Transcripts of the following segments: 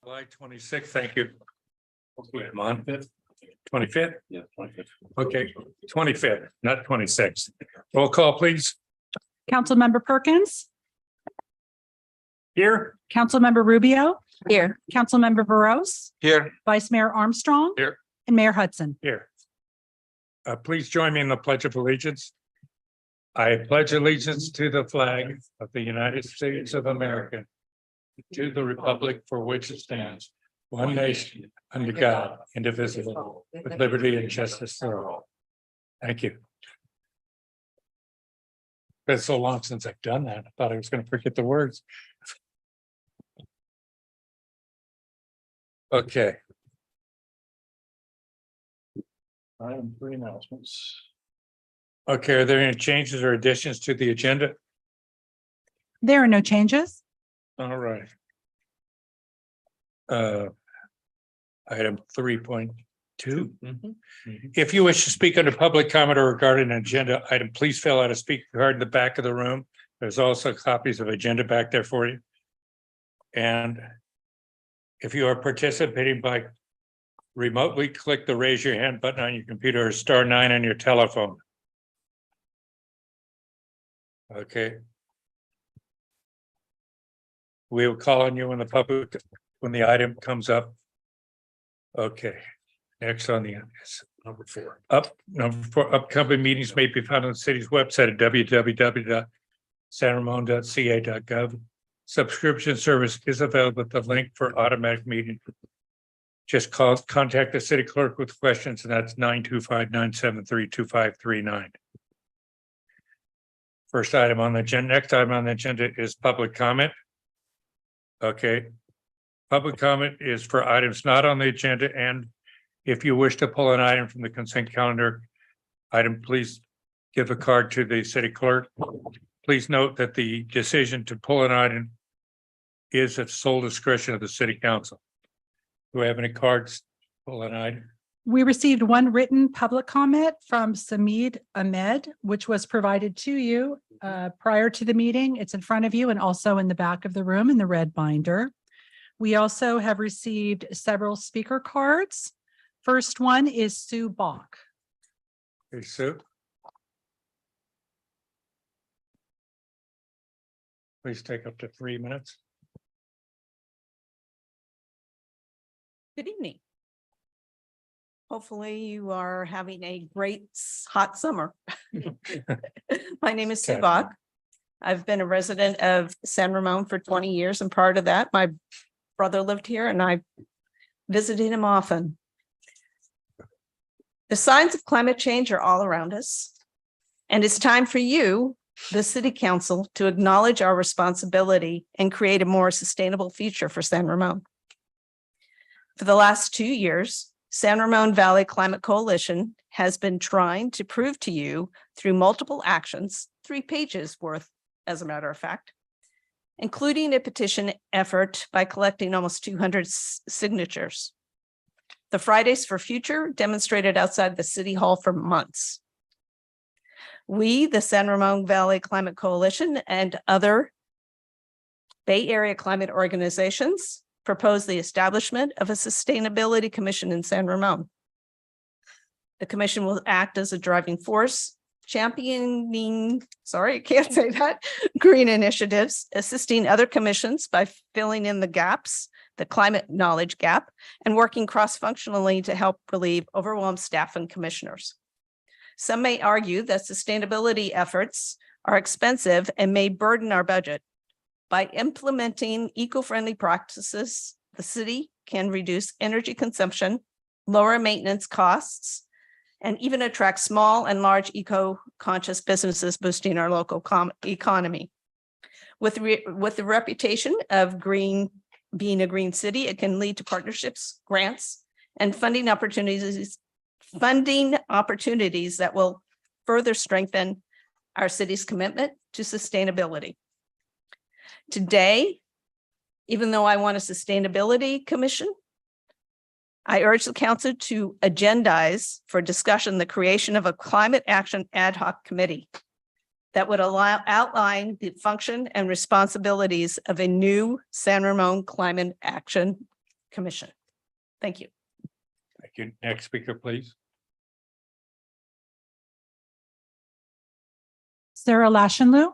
July 26th, thank you. Hopefully I'm on 25th? Yeah, 25th. Okay, 25th, not 26th. Roll call, please. Councilmember Perkins, Here. Councilmember Rubio. Here. Councilmember Veros, Here. Vice Mayor Armstrong. Here. And Mayor Hudson. Here. Please join me in the Pledge of Allegiance. I pledge allegiance to the flag of the United States of America, to the republic for which it stands, one nation, under God, indivisible, with liberty and justice for all. Thank you. It's been so long since I've done that. I thought I was going to forget the words. Okay. Item 3 announcements. Okay, are there any changes or additions to the agenda? There are no changes. All right. Item 3.2. If you wish to speak under public comment or regarding an agenda item, please fill out a speaker card in the back of the room. There's also copies of agenda back there for you. And if you are participating by remotely, click the raise your hand button on your computer or *9 on your telephone. Okay. We will call on you when the item comes up. Okay, next on the number 4. Number 4, upcoming meetings may be found on the city's website at www.sanramon.ca.gov. Subscription service is available at the link for automatic meeting. Just contact the city clerk with questions, and that's 925-973-2539. First item on the agenda, next item on the agenda is public comment. Okay. Public comment is for items not on the agenda, and if you wish to pull an item from the consent calendar item, please give a card to the city clerk. Please note that the decision to pull an item is at sole discretion of the city council. Do we have any cards? Pull an item. We received one written public comment from Samid Ahmed, which was provided to you prior to the meeting. It's in front of you and also in the back of the room in the red binder. We also have received several speaker cards. First one is Sue Bach. Hey, Sue. Please take up to 3 minutes. Good evening. Hopefully you are having a great hot summer. My name is Sue Okay. Bach. I've been a resident of San Ramon for 20 years, and prior to that, my brother lived here and I visited him often. The signs of climate change are all around us, and it's time for you, the City Council, to acknowledge our responsibility and create a more sustainable future for San Ramon. For the last 2 years, San Ramon Valley Climate Coalition has been trying to prove to you through multiple actions, 3 pages worth, as a matter of fact, including a petition effort by collecting almost 200 signatures. The Fridays for Future demonstrated outside the City Hall for months. We, the San Ramon Valley Climate Coalition, and other Bay Area climate organizations proposed the establishment of a sustainability commission in San Ramon. The commission will act as a driving force, championing, sorry, I can't say that, green initiatives, assisting other commissions by filling in the gaps, the climate knowledge gap, and working cross-functionally to help relieve overwhelmed staff and commissioners. Some may argue that sustainability efforts are expensive and may burden our budget. By implementing eco-friendly practices, the city can reduce energy consumption, lower maintenance costs, and even attract small and large eco-conscious businesses, boosting our local economy. With the reputation of being a green city, it can lead to partnerships, grants, and funding opportunities that will further strengthen our city's commitment to sustainability. Today, even though I want a sustainability commission, I urge the council to agendize for discussion the creation of a climate action ad hoc committee that would outline the function and responsibilities of a new San Ramon Climate Action Commission. Thank you. Thank you. Next speaker, please. Sarah Lashenlu.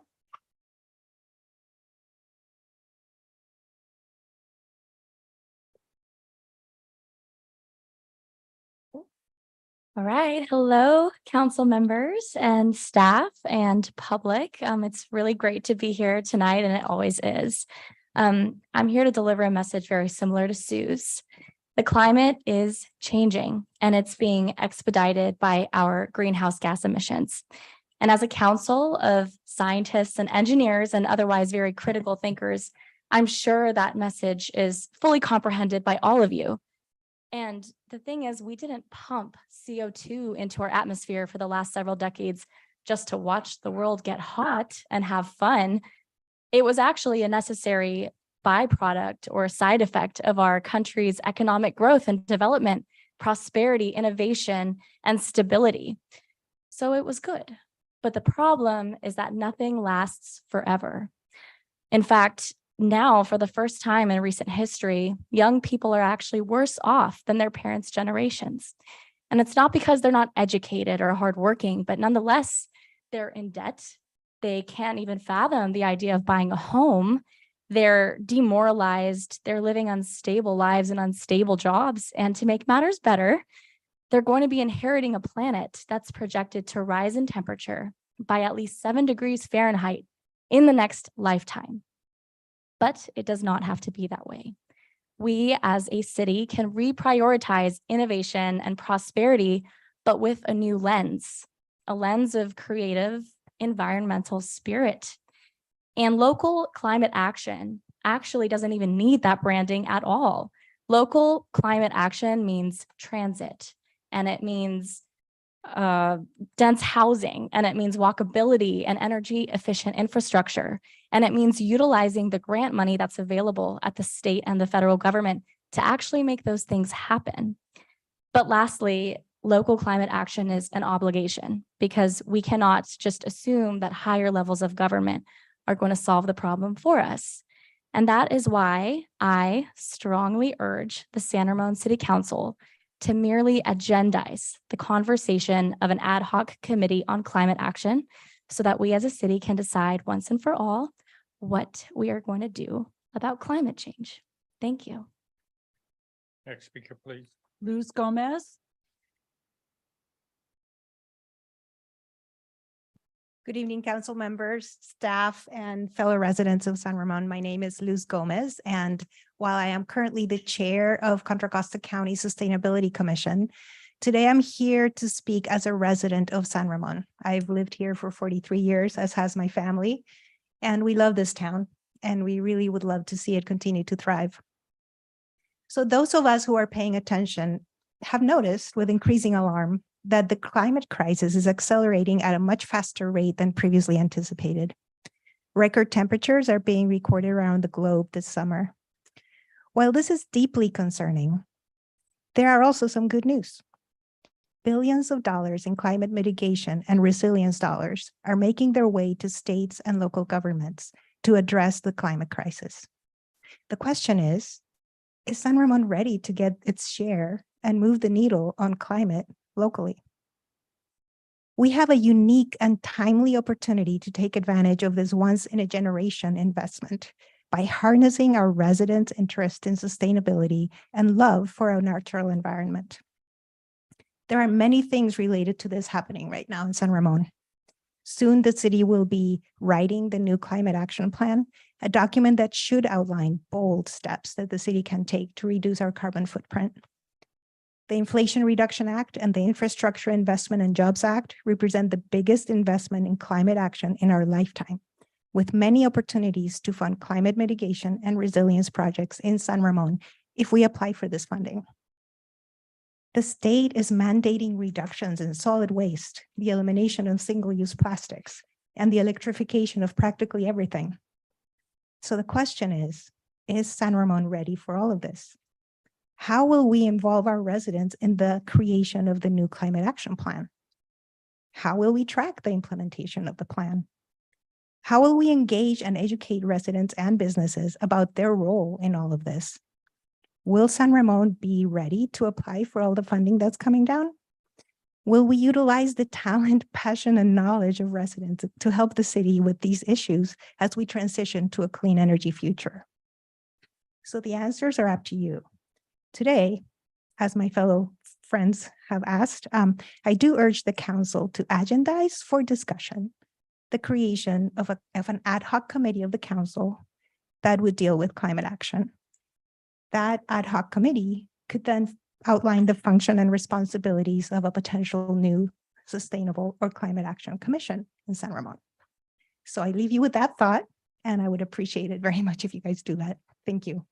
All right. Hello, council members and staff and public. It's really great to be here tonight, and it always is. I'm here to deliver a message very similar to Sue's. The climate is changing, and it's being expedited by our greenhouse gas emissions. And as a council of scientists and engineers and otherwise very critical thinkers, I'm sure that message is fully comprehended by all of you. And the thing is, we didn't pump CO2 into our atmosphere for the last several decades just to watch the world get hot and have fun. It was actually a necessary byproduct or side effect of our country's economic growth and development, prosperity, innovation, and stability. So it was good. But the problem is that nothing lasts forever. In fact, now, for the first time in recent history, young people are actually worse off than their parents' generations. And it's not because they're not educated or hardworking, but nonetheless, they're in debt. They can't even fathom the idea of buying a home. They're demoralized. They're living unstable lives and unstable jobs. And to make matters better, they're going to be inheriting a planet that's projected to rise in temperature by at least 7 degrees Fahrenheit in the next lifetime. But it does not have to be that way. We as a city can reprioritize innovation and prosperity, but with a new lens, a lens of creative environmental spirit. And local climate action actually doesn't even need that branding at all. Local climate action means transit, and it means dense housing, and it means walkability and energy efficient infrastructure. And it means utilizing the grant money that's available at the state and the federal government to actually make those things happen. But lastly, local climate action is an obligation because we cannot just assume that higher levels of government are going to solve the problem for us. And that is why I strongly urge the San Ramon City Council to merely agendize the conversation of an ad hoc committee on climate action so that we as a city can decide once and for all what we are going to do about climate change. Thank you. Next speaker, please. Luz Gomez. Good evening, council members, staff, and fellow residents of San Ramon. My name is Luz Gomez, and while I am currently the chair of Contra Costa County Sustainability Commission, today I'm here to speak as a resident of San Ramon. I've lived here for 43 years, as has my family, and we love this town, and we really would love to see it continue to thrive. So those of us who are paying attention have noticed with increasing alarm that the climate crisis is accelerating at a much faster rate than previously anticipated. Record temperatures are being recorded around the globe this summer. While this is deeply concerning, there are also some good news. Billions of dollars in climate mitigation and resilience dollars are making their way to states and local governments to address the climate crisis. The question is San Ramon ready to get its share and move the needle on climate locally? We have a unique and timely opportunity to take advantage of this once-in-a-generation investment by harnessing our residents' interest in sustainability and love for our natural environment. There are many things related to this happening right now in San Ramon. Soon, the city will be writing the new climate action plan, a document that should outline bold steps that the city can take to reduce our carbon footprint. The Inflation Reduction Act and the Infrastructure Investment and Jobs Act represent the biggest investment in climate action in our lifetime, with many opportunities to fund climate mitigation and resilience projects in San Ramon if we apply for this funding. The state is mandating reductions in solid waste, the elimination of single-use plastics, and the electrification of practically everything. So the question is San Ramon ready for all of this? How will we involve our residents in the creation of the new climate action plan? How will we track the implementation of the plan? How will we engage and educate residents and businesses about their role in all of this? Will San Ramon be ready to apply for all the funding that's coming down? Will we utilize the talent, passion, and knowledge of residents to help the city with these issues as we transition to a clean energy future? So the answers are up to you. Today, as my fellow friends have asked, I do urge the council to agendize for discussion the creation of an ad hoc committee of the council that would deal with climate action. That ad hoc committee could then outline the function and responsibilities of a potential new sustainable or climate action commission in San Ramon. So I leave you with that thought, and I would appreciate it very much if you guys do that. Thank you.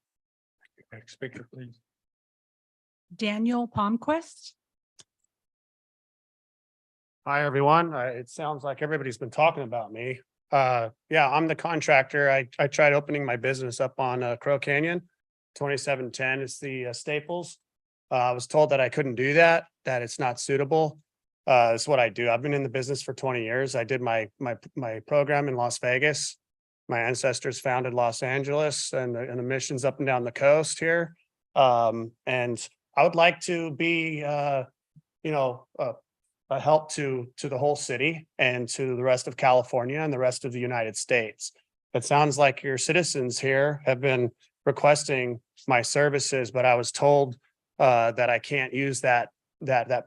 Next speaker, please. Daniel Palmquist. Hi, everyone. It sounds like everybody's been talking about me. Yeah, I'm the contractor. I tried opening my business up on Crow Canyon, 2710. It's the Staples. I was told that I couldn't do that, that it's not suitable. It's what I do. I've been in the business for 20 years. I did my program in Las Vegas. My ancestors founded Los Angeles and the missions up and down the coast here. And I would like to be, a help to the whole city and to the rest of California and the rest of the United States. It sounds like your citizens here have been requesting my services, but I was told that I can't use that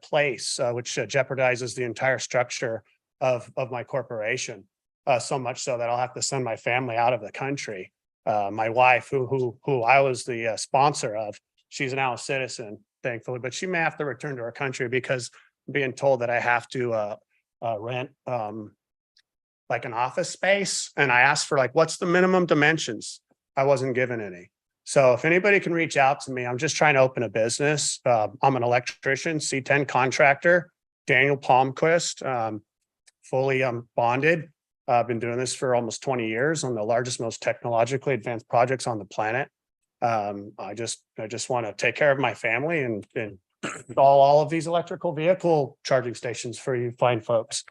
place, which jeopardizes the entire structure of my corporation. So much so that I'll have to send my family out of the country. My wife, who I was the sponsor of, she's now a citizen, thankfully, but she may have to return to her country because I'm being told that I have to rent like an office space. And I asked for what's the minimum dimensions? I wasn't given any. So if anybody can reach out to me, I'm just trying to open a business. I'm an electrician, C10 contractor, Daniel Palmquist, fully bonded. I've been doing this for almost 20 years on the largest, most technologically advanced projects on the planet. I just want to take care of my family and install all of these electrical vehicle charging stations for you fine folks.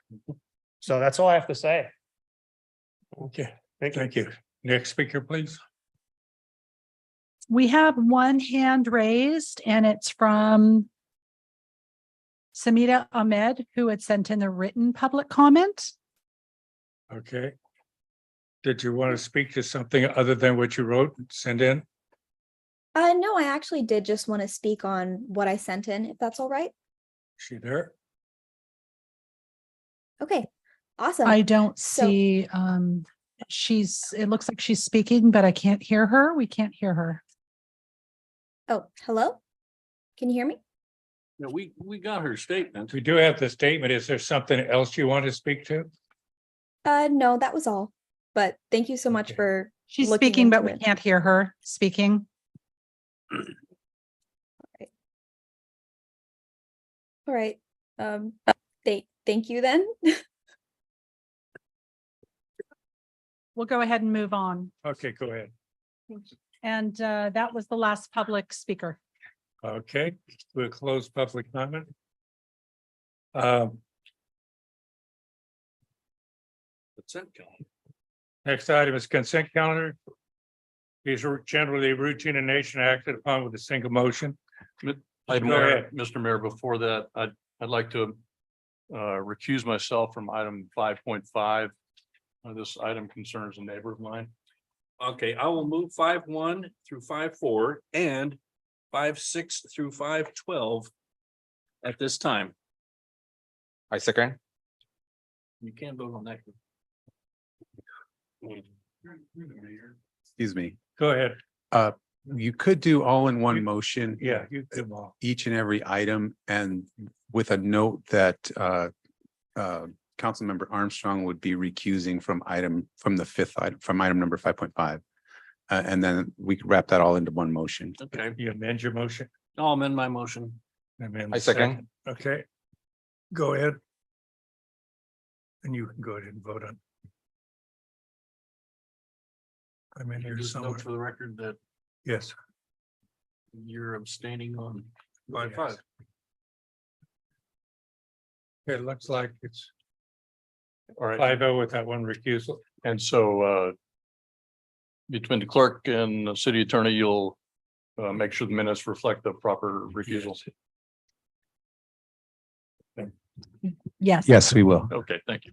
So that's all I have to say. Okay, Thank you. thank you. Next speaker, please. We have one hand raised, and it's from Samita Ahmed, who had sent in a written public comment. Okay. Did you want to speak to something other than what you wrote, send in? No, I actually did just want to speak on what I sent in, if that's all right. She there? Okay, awesome. I don't So- see, it looks like she's speaking, but I can't hear her. We can't hear her. Oh, hello? Can you hear me? Yeah, we got her statement. We do have the statement. Is there something else you want to speak to? No, that was all. But thank you so much Okay. for She's looking speaking, but into we it. can't hear her speaking. All right. Thank you then. We'll go ahead and move on. Okay, go ahead. And that was the last public speaker. Okay, we'll close public comment. Consent calendar. Next item is consent calendar. These are generally routine in nature acted upon with a single motion. Go Mayor, ahead. Mr. Mayor, before that, I'd like to recuse myself from item 5.5. This item concerns a neighbor of mine. Okay, I will move 5.1 through 5.4 and 5.6 through 5.12 at this time. I second. You can't vote on that. Excuse me. Go ahead. You could do all in one motion. Yeah, you do them all. Each and every item, and with a note that Councilmember Armstrong would be recusing from the fifth item, from item number 5.5. And then we could wrap that all into one motion. Okay, You amend your motion. I'll amend my motion. Amend I the second. Okay. Go ahead. And you can go ahead and vote on. I'm in here Just somewhere. note for the record that Yes. you're abstaining on 5.5. It looks like it's All right. 5-0 with that one recusal. And so between the clerk and the city attorney, you'll make sure the minutes reflect the proper refusals. Yes. Yes, we will. Okay, thank you.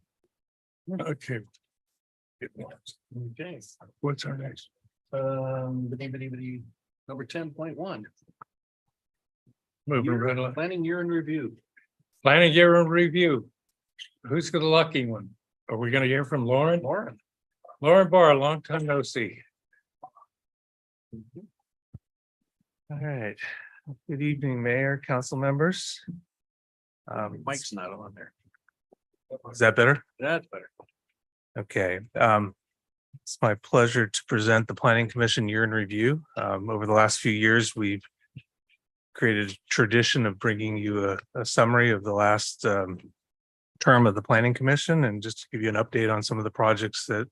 Okay. Okay, What's our next? number 10.1. Moving right along. Planning year in review. Planning year in review. Who's the lucky one? Are we gonna hear from Lauren? Lauren Barr, long time no see. All right. Good evening, Mayor, council members. Mike's not on there. Is that better? That's better. Okay. It's my pleasure to present the Planning Commission year in review. Over the last few years, we've created a tradition of bringing you a summary of the last term of the Planning Commission, and just to give you an update on some of the projects that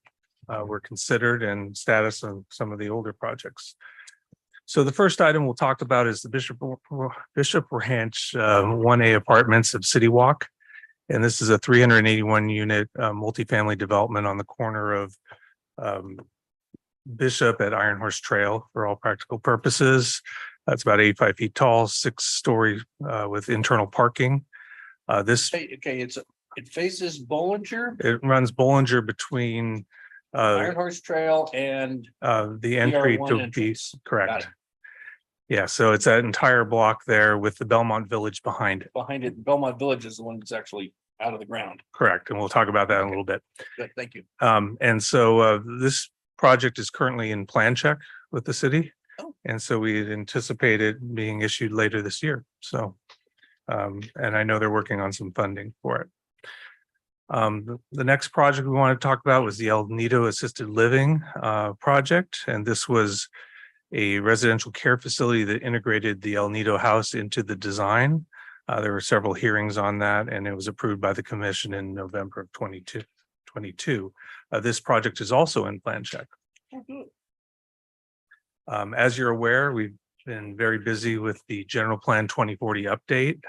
were considered and status of some of the older projects. So the first item we'll talk about is the Bishop Ranch 1A Apartments of City Walk. And this is a 381 unit multifamily development on the corner of Bishop at Iron Horse Trail for all practical purposes. It's about 85 feet tall, 6-story with internal parking. This Okay, it faces Bollinger, it runs Bollinger between Iron Horse Trail and the entry DR1 to be entrance. Got correct. it. Yeah, so it's that entire block there with the Belmont Village behind it. Behind it, Belmont Village is the one that's actually out of the ground. Correct. And we'll talk about that in a little bit. Good, thank you. And so this project is currently in plan check with the city. Oh. And so we anticipate it being issued later this year. So, and I know they're working on some funding for it. The next project we want to talk about was the El Nido Assisted Living project. And this was a residential care facility that integrated the El Nido house into the design. There were several hearings on that, and it was approved by the commission in November of 2022. This project is also in plan check. As you're aware, we've been very busy with the general plan 2040 update.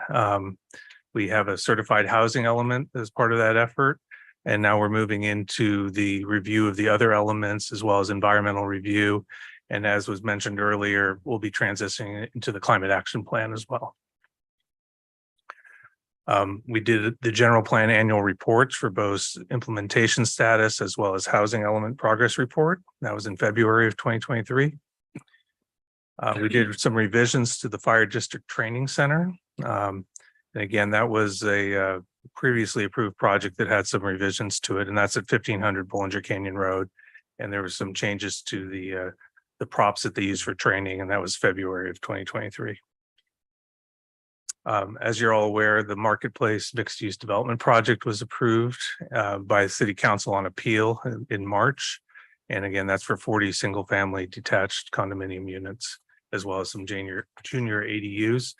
We have a certified housing element as part of that effort. And now we're moving into the review of the other elements as well as environmental review. And as was mentioned earlier, we'll be transitioning into the climate action plan as well. We did the general plan annual reports for both implementation status as well as housing element progress report. That was in February of 2023. We did some revisions to the Fire District Training Center. And again, that was a previously approved project that had some revisions to it, and that's at 1500 Bollinger Canyon Road. And there were some changes to the props that they use for training, and that was February of 2023. As you're all aware, the Marketplace Mixed Use Development Project was approved by the City Council on appeal in March. And again, that's for 40 single-family detached condominium units, as well as some junior ADUs.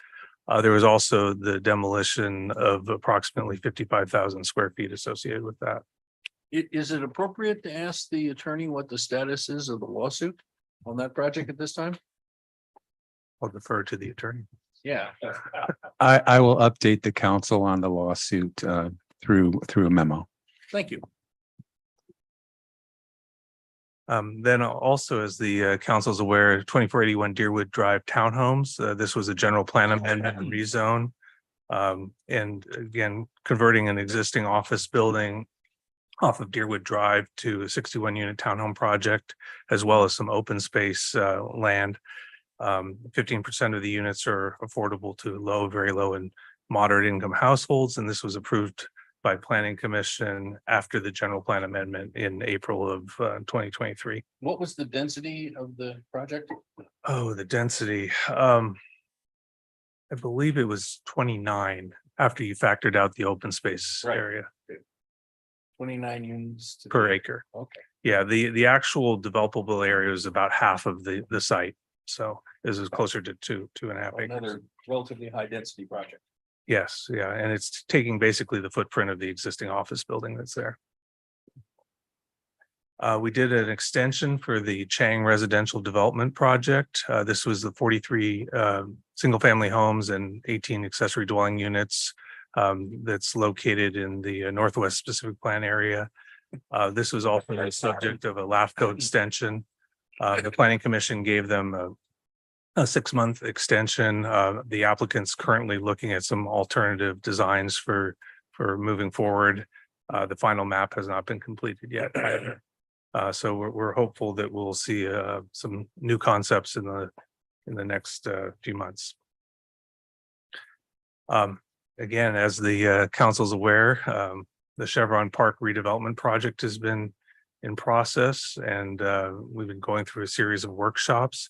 There was also the demolition of approximately 55,000 square feet associated with that. Is it appropriate to ask the attorney what the status is of the lawsuit on that project at this time? I'll defer to the attorney. Yeah. I will update the council on the lawsuit through a memo. Thank you. Then also, as the council's aware, 2481 Deerwood Drive Townhomes, this was a general plan amendment and rezone. And again, converting an existing office building off of Deerwood Drive to a 61 unit townhome project, as well as some open space land. 15% of the units are affordable to low, very low and moderate income households. And this was approved by Planning Commission after the general plan amendment in April of 2023. What was the density of the project? Oh, the density. I believe it was 29 after you factored out the open space Right. area 29 units per acre. Okay. Yeah, the actual developable area is about half of the site. So this is closer to two and a half acres. Another relatively high density project. Yes, yeah, and it's taking basically the footprint of the existing office building that's there. We did an extension for the Chang Residential Development Project. This was the 43 single-family homes and 18 accessory dwelling units that's located in the Northwest Specific Plan area. This was also the subject of a LAFCO extension. The Planning Commission gave them a 6-month extension. The applicant's currently looking at some alternative designs for moving forward. The final map has not been completed yet either. So we're hopeful that we'll see some new concepts in the next few months. Again, as the council's aware, the Chevron Park redevelopment project has been in process, and we've been going through a series of workshops.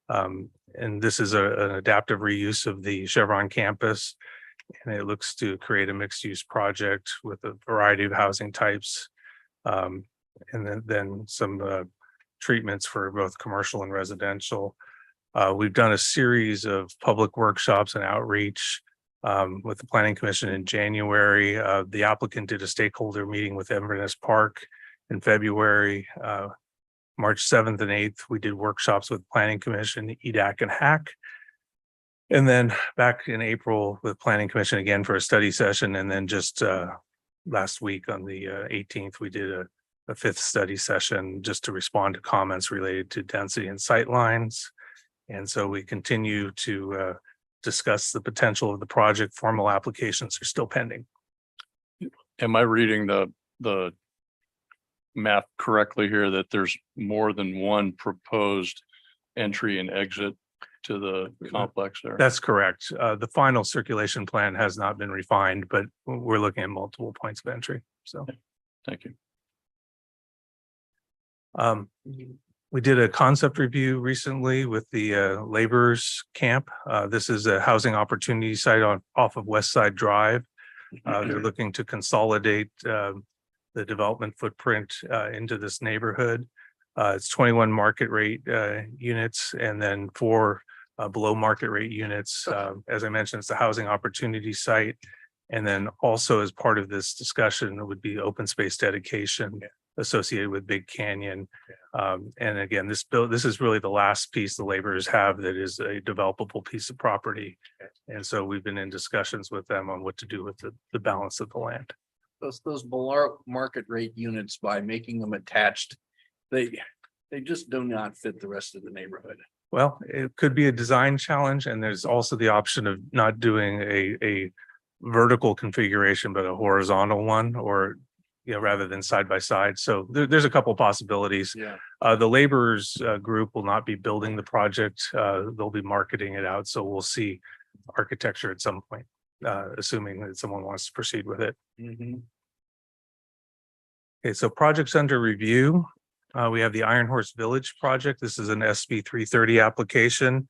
And this is an adaptive reuse of the Chevron campus, and it looks to create a mixed-use project with a variety of housing types. And then some treatments for both commercial and residential. We've done a series of public workshops and outreach with the Planning Commission in January. The applicant did a stakeholder meeting with Inverness Park in February. March 7th and 8th, we did workshops with Planning Commission, EDAC and HAC. And then back in April with Planning Commission again for a study session. And then just last week on the 18th, we did a 5th study session just to respond to comments related to density and sightlines. And so we continue to discuss the potential of the project. Formal applications are still pending. Am I reading the map correctly here that there's more than one proposed entry and exit to the complex there? That's correct. The final circulation plan has not been refined, but we're looking at multiple points of entry. So Thank you. we did a concept review recently with the laborers camp. This is a housing opportunity site off of West Side Drive. They're looking to consolidate the development footprint into this neighborhood. It's 21 market rate units and then 4 below market rate units. As I mentioned, it's a housing opportunity site. And then also as part of this discussion, it would be open space dedication associated with Big Canyon. And again, this is really the last piece the laborers have that is a developable piece of property. And so we've been in discussions with them on what to do with the balance of the land. Those below market rate units, by making them attached, they just do not fit the rest of the neighborhood. Well, it could be a design challenge, and there's also the option of not doing a vertical configuration, but a horizontal one, or rather than side by side. So there's a couple of possibilities. Yeah. The laborers group will not be building the project. They'll be marketing it out. So we'll see architecture at some point, assuming that someone wants to proceed with it. Mhm. Okay, so projects under review. We have the Iron Horse Village project. This is an SB 330 application.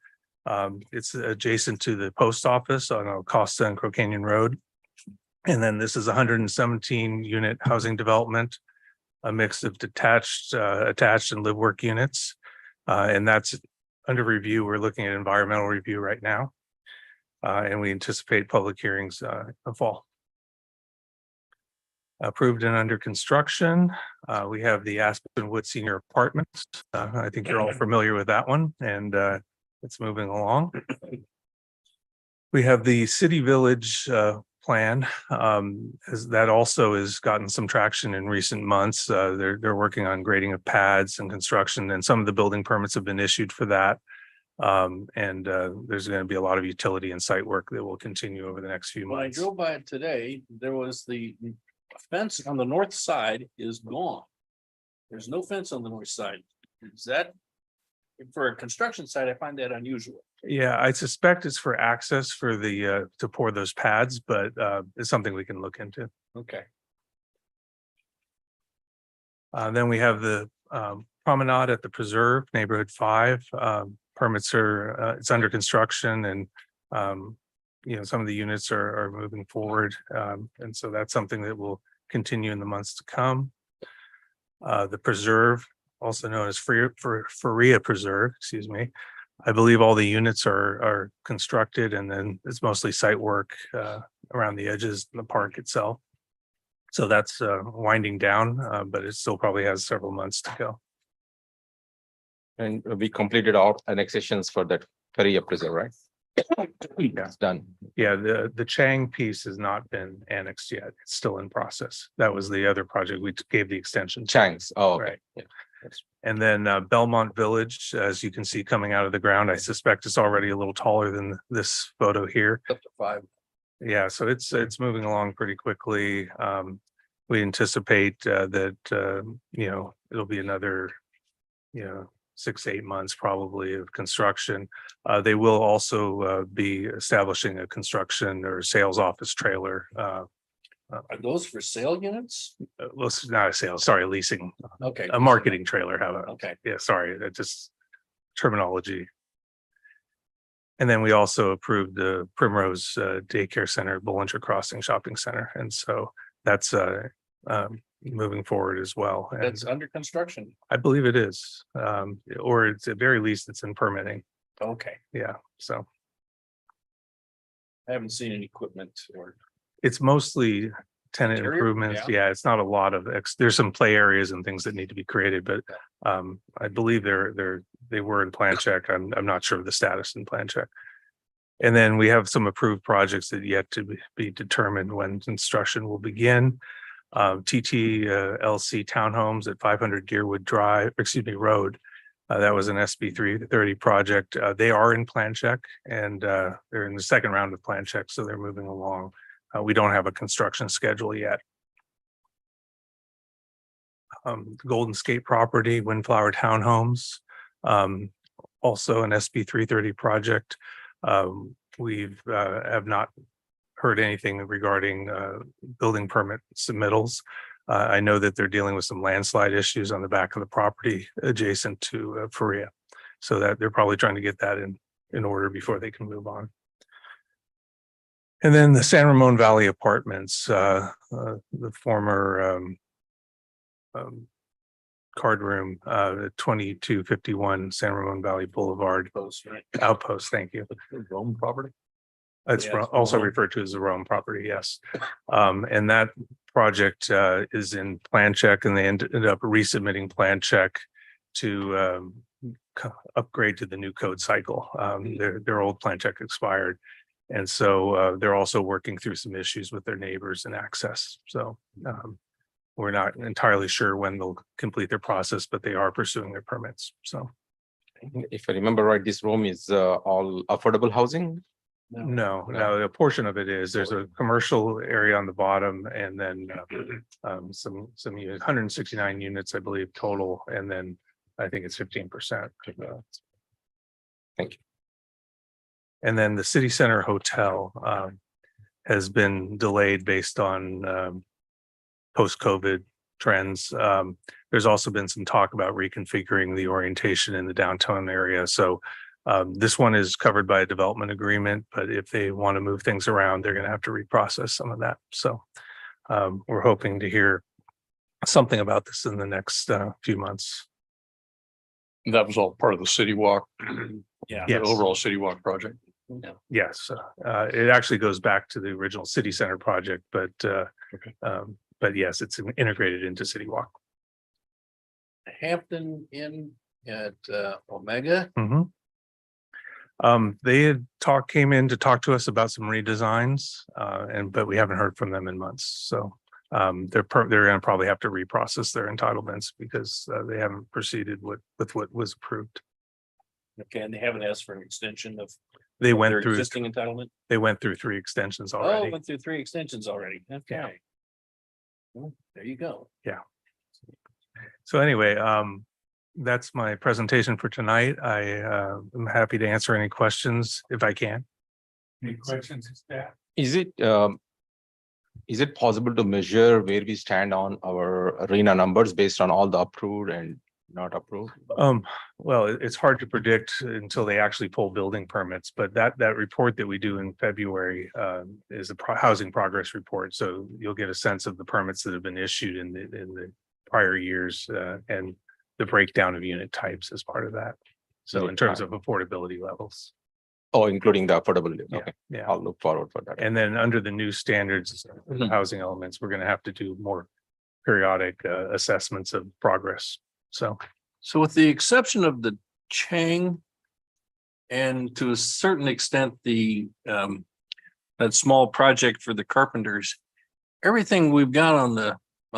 It's adjacent to the post office on Acosta and Crow Canyon Road. And then this is 117 unit housing development, a mix of detached, attached and live work units. And that's under review. We're looking at environmental review right now. And we anticipate public hearings in fall. Approved and under construction. We have the Aspenwood Senior Apartments. I think you're all familiar with that one, and it's moving along. We have the City Village plan. As that also has gotten some traction in recent months. They're working on grading of pads and construction, and some of the building permits have been issued for that. And there's going to be a lot of utility and site work that will continue over the next few When I months. drove by it today, there was the fence on the north side is gone. There's no fence on the north side. Is that? For a construction site, I find that unusual. Yeah, I suspect it's for access for the to pour those pads, but it's something we can look into. Okay. Then we have the promenade at the Preserve, Neighborhood 5. Permits are, it's under construction, and some of the units are moving forward. And so that's something that will continue in the months to come. The Preserve, also known as Faria Preserve, excuse me. I believe all the units are constructed, and then it's mostly site work around the edges in the park itself. So that's winding down, but it still probably has several months to go. And we completed all annexations for that Faria Preserve, right? It's done. Yeah, the Chang piece has not been annexed yet. It's still in process. That was the other project we gave the extension. to. Chang's, oh, okay. Right. Yeah. And then Belmont Village, as you can see coming out of the ground, I suspect it's already a little taller than this photo here. Up to 5. Yeah, so it's moving along pretty quickly. We anticipate that it'll be another 6 to 8 months probably of construction. They will also be establishing a construction or sales office trailer. Are those for sale units? Well, it's not a sales, sorry, leasing, Okay. a marketing trailer. How about? Okay. Yeah, sorry, that just terminology. And then we also approved the Primrose Daycare Center, Bollinger Crossing Shopping Center. And so that's moving forward as well. And That's under construction. I believe it is, or it's at very least it's in permitting. Okay. Yeah, so I haven't seen any equipment or. it's mostly tenant Interior? improvements. Yeah. Yeah, it's not a lot of there's some play areas and things that need to be created, but I believe they were in plan check. I'm not sure of the status in plan check. And then we have some approved projects that yet to be determined when construction will begin. TTLC Townhomes at 500 Deerwood Road. That was an SB 330 project. They are in plan check and they're in the second round of plan check, so they're moving along. We don't have a construction schedule yet. Golden Skate property, Windflower Townhomes, also an SB 330 project. We've have not heard anything regarding building permit submittals. I know that they're dealing with some landslide issues on the back of the property adjacent to Faria. So that they're probably trying to get that in order before they can move on. And then the San Ramon Valley Apartments, the former card room, 2251 San Ramon Valley Boulevard Outpost. Thank you. Rome property? It's Yeah, it's also Rome. referred to as the Rome property, yes. And that project is in plan check, and they ended up resubmitting plan check to upgrade to the new code cycle. Their old plan check expired. And so they're also working through some issues with their neighbors and access. So we're not entirely sure when they'll complete their process, but they are pursuing their permits. So If I remember right, this room is all affordable housing? no, a portion of it is, there's a commercial area on the bottom and then some 169 units, I believe, total. And then I think it's 15%. Thank you. And then the City Center Hotel has been delayed based on post-COVID trends. There's also been some talk about reconfiguring the orientation in the downtown area. So this one is covered by a development agreement, but if they want to move things around, they're going to have to reprocess some of that. So we're hoping to hear something about this in the next few months. That was all part of the City Walk. Yeah. The Yes. overall City Walk project. Yes, it actually goes back to the original City Center project, but yes, it's integrated into City Walk. Hampton Inn at Omega. Mhm. They had came in to talk to us about some redesigns, but we haven't heard from them in months. So they're going to probably have to reprocess their entitlements because they haven't proceeded with what was approved. Okay, and they haven't asked for an extension of They their went through existing entitlement? they went through 3 extensions Oh, already. went through 3 extensions already. Okay. Well, there you go. So anyway, that's my presentation for tonight. I am happy to answer any questions if I can. Any questions, staff? Is it possible to measure where we stand on our arena numbers based on all the approved and not approved? Well, it's hard to predict until they actually pull building permits, but that report that we do in February is a housing progress report. So you'll get a sense of the permits that have been issued in the prior years and the breakdown of unit types as part of that. So in terms of affordability levels. Oh, including the affordability. Yeah, Okay, yeah. I'll look forward for that. And then under the new standards, the Mhm. housing elements, we're going to have to do more periodic assessments of progress. So So with the exception of the Chang and to a certain extent, the that small project for the carpenters, everything we've got on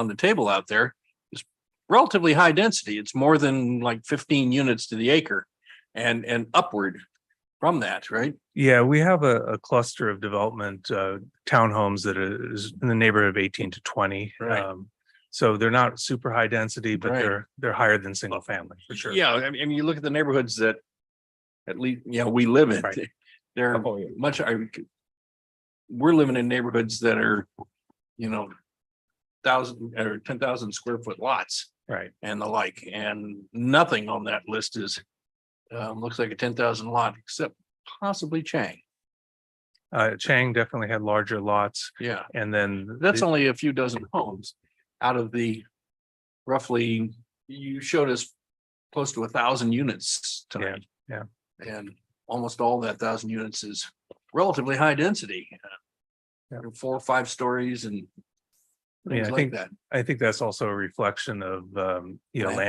the table out there is relatively high density. It's more than like 15 units to the acre and upward from that, right? Yeah, we have a cluster of development, townhomes that is in the neighborhood of 18 to 20. Right. So they're not super high density, but Right. they're higher than single family for sure. Yeah, I mean, you look at the neighborhoods that at least, we live in. Right. They're Oh, yeah. much, we're living in neighborhoods that are, 1,000 or 10,000 square foot lots Right. and the like, and nothing on that list is looks like a 10,000 lot, except possibly Chang. Chang definitely had larger lots, Yeah, and then that's the- only a few dozen homes out of the roughly, you showed us close to 1,000 units tonight. yeah. And almost all that 1,000 units is relatively high density. Yeah. 4 or 5 stories and things I like think that. I think that's also a reflection of Land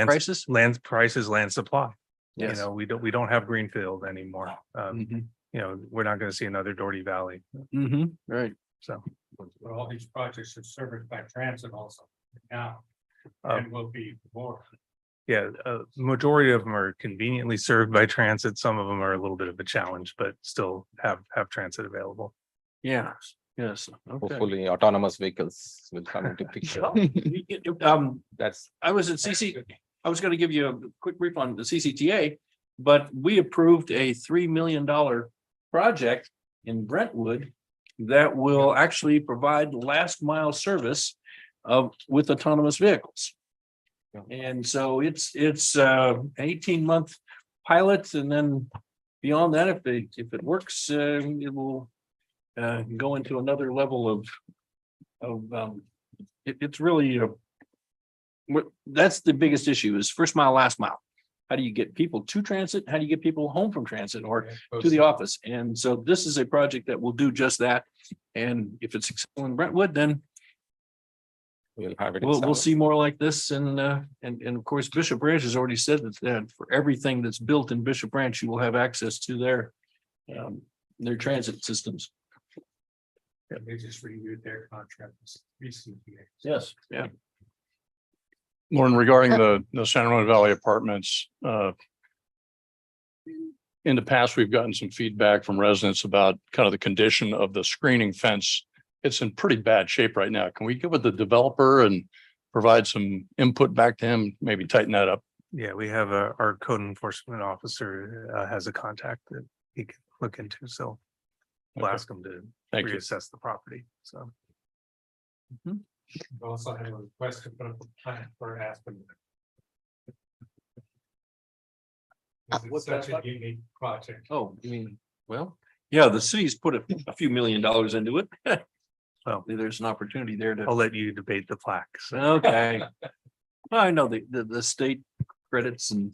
prices? land prices, land supply. Yes. We don't have greenfield anymore. Mhm. We're not going to see another Doherty Valley. Right. So But all these projects are serviced by transit also now. Um, And will be more. yeah, majority of them are conveniently served by transit. Some of them are a little bit of a challenge, but still have transit available. Yeah, yes. Okay. Hopefully autonomous vehicles will come into picture. That's I was at I was gonna give you a quick brief on the CCTA, but we approved a $3 million project in Brentwood that will actually provide last mile service with autonomous vehicles. And so it's 18-month pilot, and then beyond that, if it works, it will go into another level of it's really that's the biggest issue is first mile, last mile. How do you get people to transit? How do you get people home from transit or to the office? And so this is a project that will do just that. And if it's successful in Brentwood, then we'll have it. in we'll Salem. see more like this. And of course, Bishop Branch has already said that for everything that's built in Bishop Branch, you will have access to their transit systems. They just reviewed their contracts recently. Yes, yeah. Lauren, regarding the San Ramon Valley Apartments, in the past, we've gotten some feedback from residents about kind of the condition of the screening fence. It's in pretty bad shape right now. Can we get with the developer and provide some input back to him, maybe tighten that up? Yeah, we have our code enforcement officer has a contact that he can look into. So we'll Okay. ask him to Thank you. reassess the property. So. We also have a request to put up a plan for Aspen. What's It's such that? a unique project. Oh, you mean, well, yeah, the city's put a few $1 million into it. Well, there's an opportunity there I'll to, let you debate the plaques. okay. Well, I know the state credits and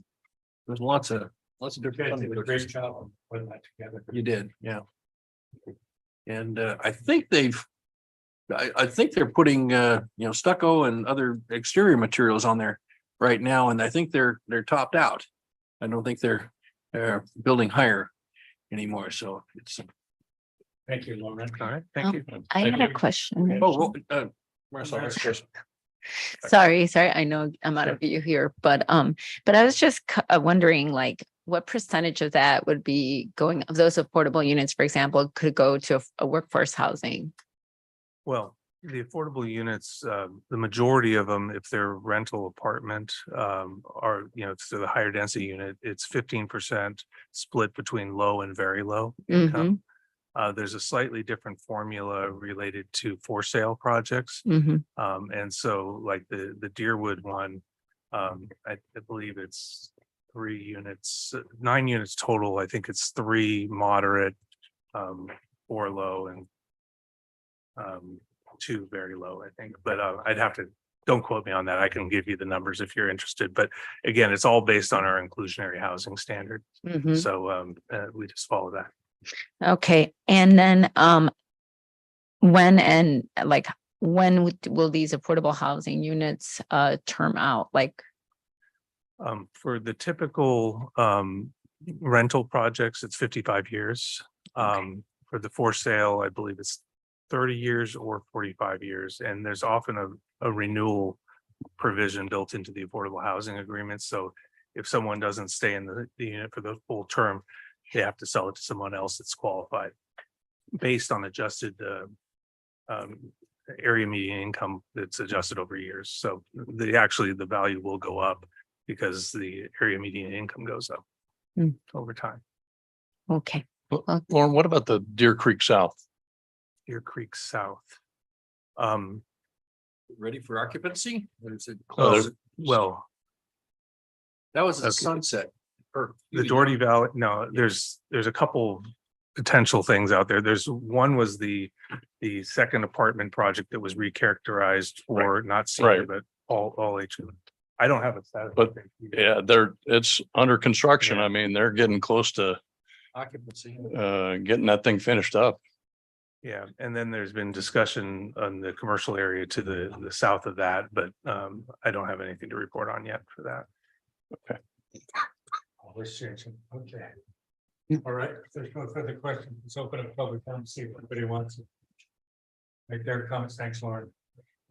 there's lots of You different guys funding. did a great job of putting that together. You did, yeah. And I think I think they're putting stucco and other exterior materials on there right now, and I think they're topped out. I don't think they're building higher anymore, so it's. Thank you, Lauren. All right, thank you. I Thank had a you. question. Oh, Marcel, Sorry, I know I'm out of view here, but I was just wondering, like, what percentage of that would be going, of those affordable units, for example, could go to a workforce housing? Well, the affordable units, the majority of them, if they're rental apartment, are, if they're the higher density unit, it's 15% split between low and very low income. There's a slightly different formula related to for sale projects. And so like the Deerwood one, I believe it's 3 units, 9 units total. I think it's 3 moderate, 4 low and 2 very low, I think, but I'd have to, don't quote me on that. I can give you the numbers if you're interested, but again, it's all based on our inclusionary housing standard. So we just follow that. Okay, and then when will these affordable housing units term out? Like, For the typical rental projects, it's 55 years. For the for sale, I believe it's 30 years or 45 years, and there's often a renewal provision built into the affordable housing agreement. So if someone doesn't stay in the unit for the full term, they have to sell it to someone else that's qualified based on adjusted area median income that's adjusted over years. So the value will go up because the area median income goes up over time. Okay. Lauren, what about the Deer Creek South? Deer Creek South. Ready for occupancy? Or is it Oh, closed? Well, That was a okay. sunset. Or the Doherty Valley, no, there's a couple potential things out there. There's one was the second apartment project that was recharacterized for not senior, Right. but all age. I don't have a status. But yeah, it's under construction. Yeah. I mean, they're getting close to occupancy. getting that thing finished up. Yeah, and then there's been discussion on the commercial area to the south of that, but I don't have anything to report on yet for that. Okay. Always changing. Okay. All right, if there's no further questions, let's open up public comment, see if anybody wants to make their comments. Thanks, Lauren.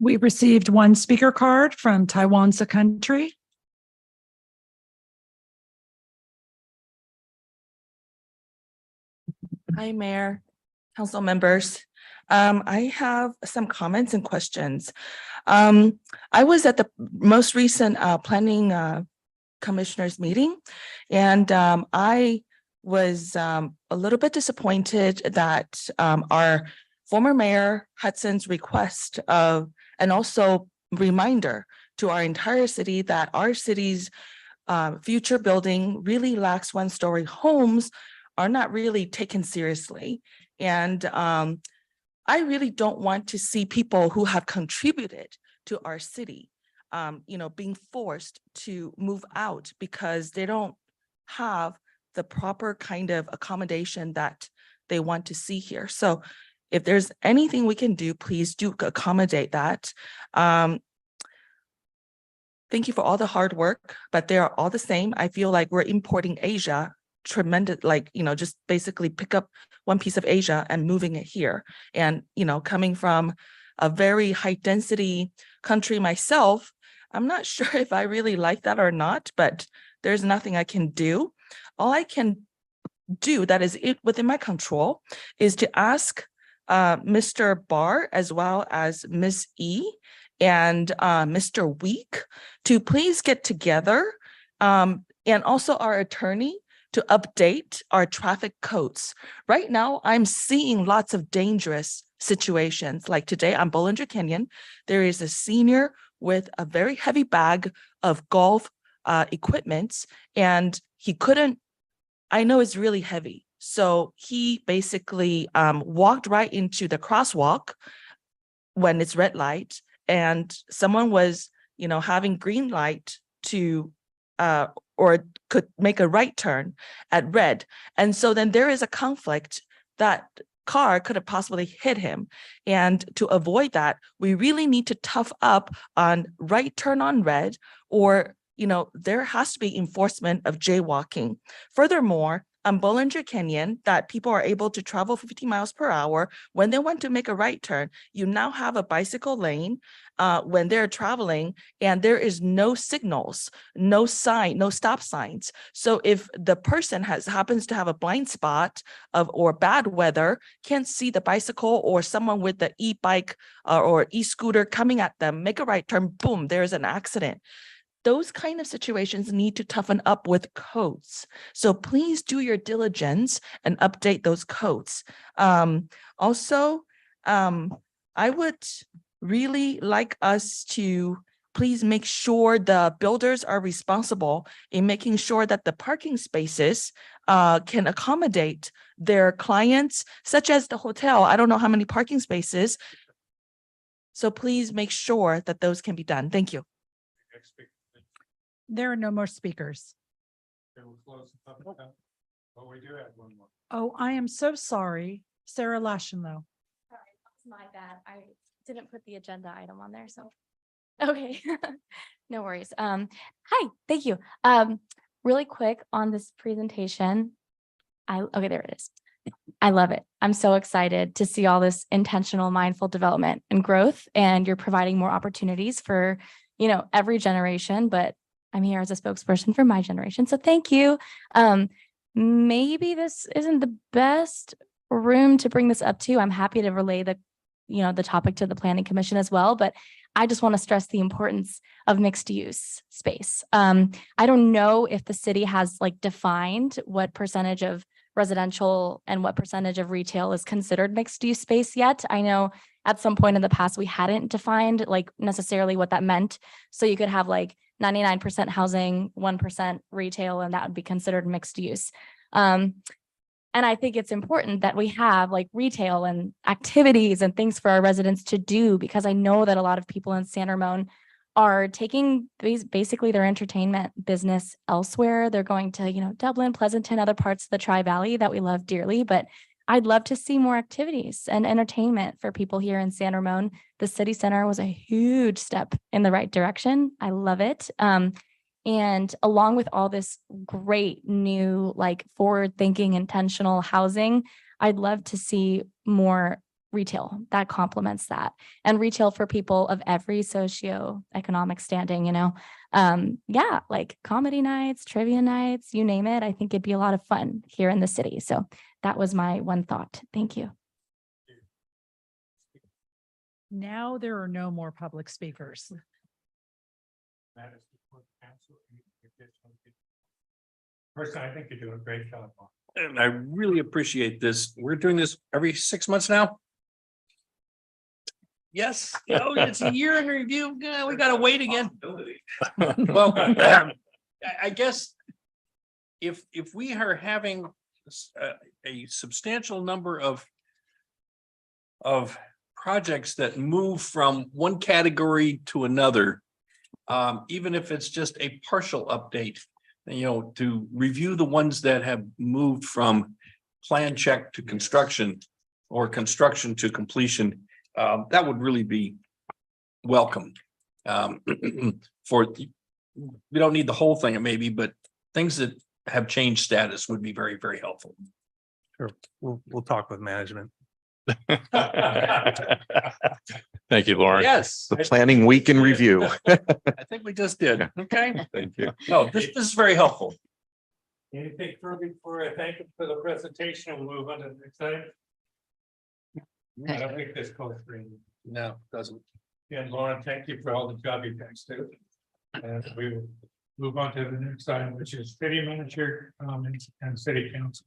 We received one speaker card from Taiwan Country. Hi, Mayor, council members. I have some comments and questions. I was at the most recent planning commissioners meeting, and I was a little bit disappointed that our former mayor Hudson's request of, and also reminder to our entire city that our city's future building really lacks one-story homes are not really taken seriously. And I really don't want to see people who have contributed to our city, being forced to move out because they don't have the proper kind of accommodation that they want to see here. So if there's anything we can do, please do accommodate that. Thank you for all the hard work, but they are all the same. I feel like we're importing Asia tremendous, just basically pick up one piece of Asia and moving it here. And, coming from a very high density country myself, I'm not sure if I really like that or not, but there's nothing I can do. All I can do that is within my control is to ask Mr. Barr as well as Ms. E and Mr. Week to please get together and also our attorney to update our traffic codes. Right now, I'm seeing lots of dangerous situations. Like today on Bollinger Canyon, there is a senior with a very heavy bag of golf equipment, and he couldn't, I know it's really heavy. So he basically walked right into the crosswalk when it's red light, and someone was, having green light to or could make a right turn at red. And so then there is a conflict that car could have possibly hit him. And to avoid that, we really need to tough up on right turn on red, or, there has to be enforcement of jaywalking. Furthermore, on Bollinger Canyon, that people are able to travel 50 miles per hour when they want to make a right turn. You now have a bicycle lane when they're traveling, and there is no signals, no sign, no stop signs. So if the person happens to have a blind spot or bad weather, can't see the bicycle or someone with the e-bike or e-scooter coming at them, make a right turn, boom, there's an accident. Those kind of situations need to toughen up with codes. So please do your diligence and update those codes. Also, I would really like us to please make sure the builders are responsible in making sure that the parking spaces can accommodate their clients, such as the hotel. I don't know how many parking spaces. So please make sure that those can be done. Thank you. There are no more speakers. Oh, we do have one more. Oh, I am so sorry. Sarah Lashenlow. It's my bad. I didn't put the agenda item on there, so. Okay, no worries. Hi, thank you. Really quick on this presentation. Okay, there it is. I love it. I'm so excited to see all this intentional, mindful development and growth, and you're providing more opportunities for every generation, but I'm here as a spokesperson for my generation. So thank you. Maybe this isn't the best room to bring this up to. I'm happy to relay the topic to the Planning Commission as well, but I just want to stress the importance of mixed use space. I don't know if the city has defined what percentage of residential and what percentage of retail is considered mixed use space yet. I know at some point in the past, we hadn't defined necessarily what that meant. So you could have 99% housing, 1% retail, and that would be considered mixed use. And I think it's important that we have retail and activities and things for our residents to do, because I know that a lot of people in San Ramon are taking basically their entertainment business elsewhere. They're going to, Dublin, Pleasanton, other parts of the Tri-Valley that we love dearly, but I'd love to see more activities and entertainment for people here in San Ramon. The city center was a huge step in the right direction. I love it. And along with all this great new, forward-thinking, intentional housing, I'd love to see more retail that complements that, and retail for people of every socioeconomic standing, comedy nights, trivia nights, you name it. I think it'd be a lot of fun here in the city. So that was my one thought. Thank you. Now there are no more public speakers. Personally, I think you're doing a great job. And I really appreciate this. We're doing this every 6 months now. Yes, it's a year in review. Yeah, we gotta wait again. Well, I guess if we are having a substantial number of projects that move from one category to another, even if it's just a partial update, to review the ones that have moved from plan check to construction or construction to completion, that would really be welcome. We don't need the whole thing, maybe, but things that have changed status would be very, very helpful. Sure. We'll talk with management. Thank you, Lauren. Yes. The planning week in review. I think we just did. Okay. Thank you. No, this is very helpful. Anything further before I thank you for the presentation and we'll move on to the next item? I don't think this calls for any. No, doesn't. And Lauren, thank you for all the job you guys do. And we will move on to the next item, which is city manager comments and city council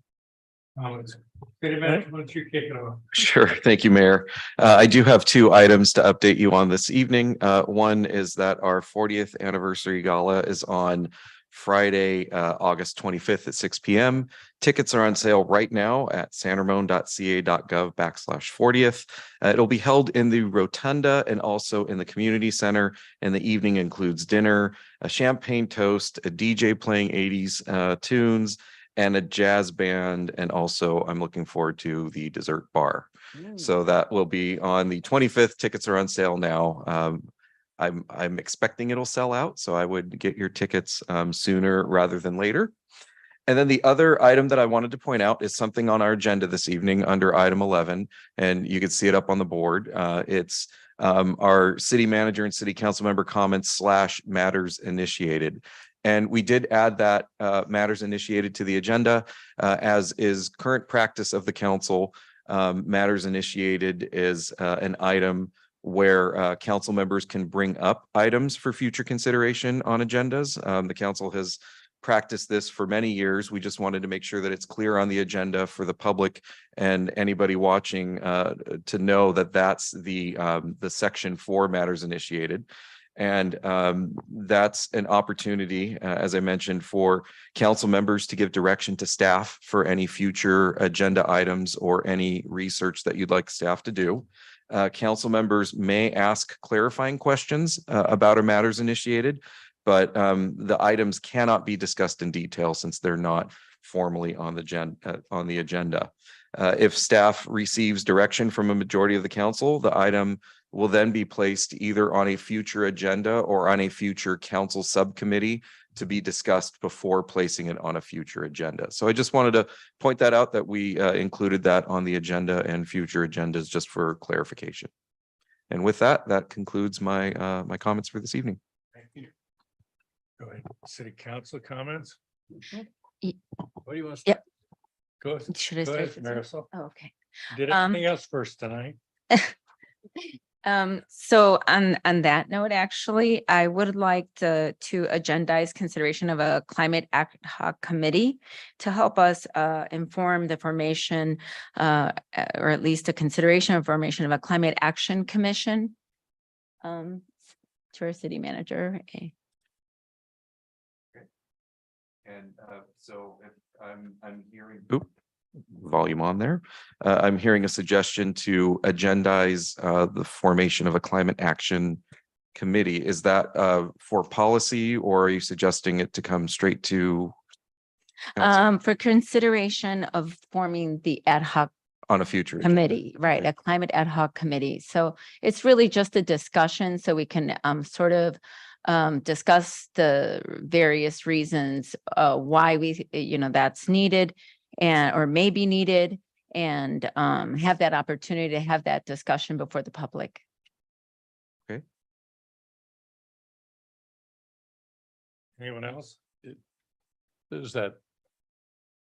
comments. City manager, why don't you kick it off? Sure. Thank you, Mayor. I do have 2 items to update you on this evening. One is that our 40th anniversary gala is on Friday, August 25th at 6 p.m. Tickets are on sale right now at sanramon.ca.gov/40th. It'll be held in the Rotunda and also in the community center. And the evening includes dinner, a champagne toast, a DJ playing 80s tunes, and a jazz band. And also I'm looking forward to the dessert bar. So that will be on the 25th. Tickets are on sale now. I'm expecting it'll sell out, so I would get your tickets sooner rather than later. And then the other item that I wanted to point out is something on our agenda this evening under item 11, and you can see it up on the board. It's our city manager and city council member comments / matters initiated. And we did add that matters initiated to the agenda, as is current practice of the council. Matters initiated is an item where council members can bring up items for future consideration on agendas. The council has practiced this for many years. We just wanted to make sure that it's clear on the agenda for the public and anybody watching to know that that's the section for matters initiated. And that's an opportunity, as I mentioned, for council members to give direction to staff for any future agenda items or any research that you'd like staff to do. Council members may ask clarifying questions about a matters initiated, but the items cannot be discussed in detail since they're not formally on the agenda. If staff receives direction from a majority of the council, the item will then be placed either on a future agenda or on a future council subcommittee to be discussed before placing it on a future agenda. So I just wanted to point that out, that we included that on the agenda and future agendas just for clarification. And with that, that concludes my my comments for this evening. Go ahead. City council comments? Ye- What do you want to? Yep. Go ahead. Should I Go start? ahead, this one? Marisol. Oh, okay. Did Um, anything else first tonight? So on that note, actually, I would like to agendize consideration of a climate ad hoc committee to help us inform the formation or at least a consideration of formation of a climate action commission. To our city manager. And so if I'm hearing. Oop, volume on there. I'm hearing a suggestion to agendize the formation of a climate action committee. Is that for policy, or are you suggesting it to come straight to council For consideration of forming the ad hoc on a future agenda? committee, right, a climate ad hoc committee. So it's really just a discussion so we can sort of discuss the various reasons why we, that's needed and or may be needed, and have that opportunity to have that discussion before the public. Anyone else? Is that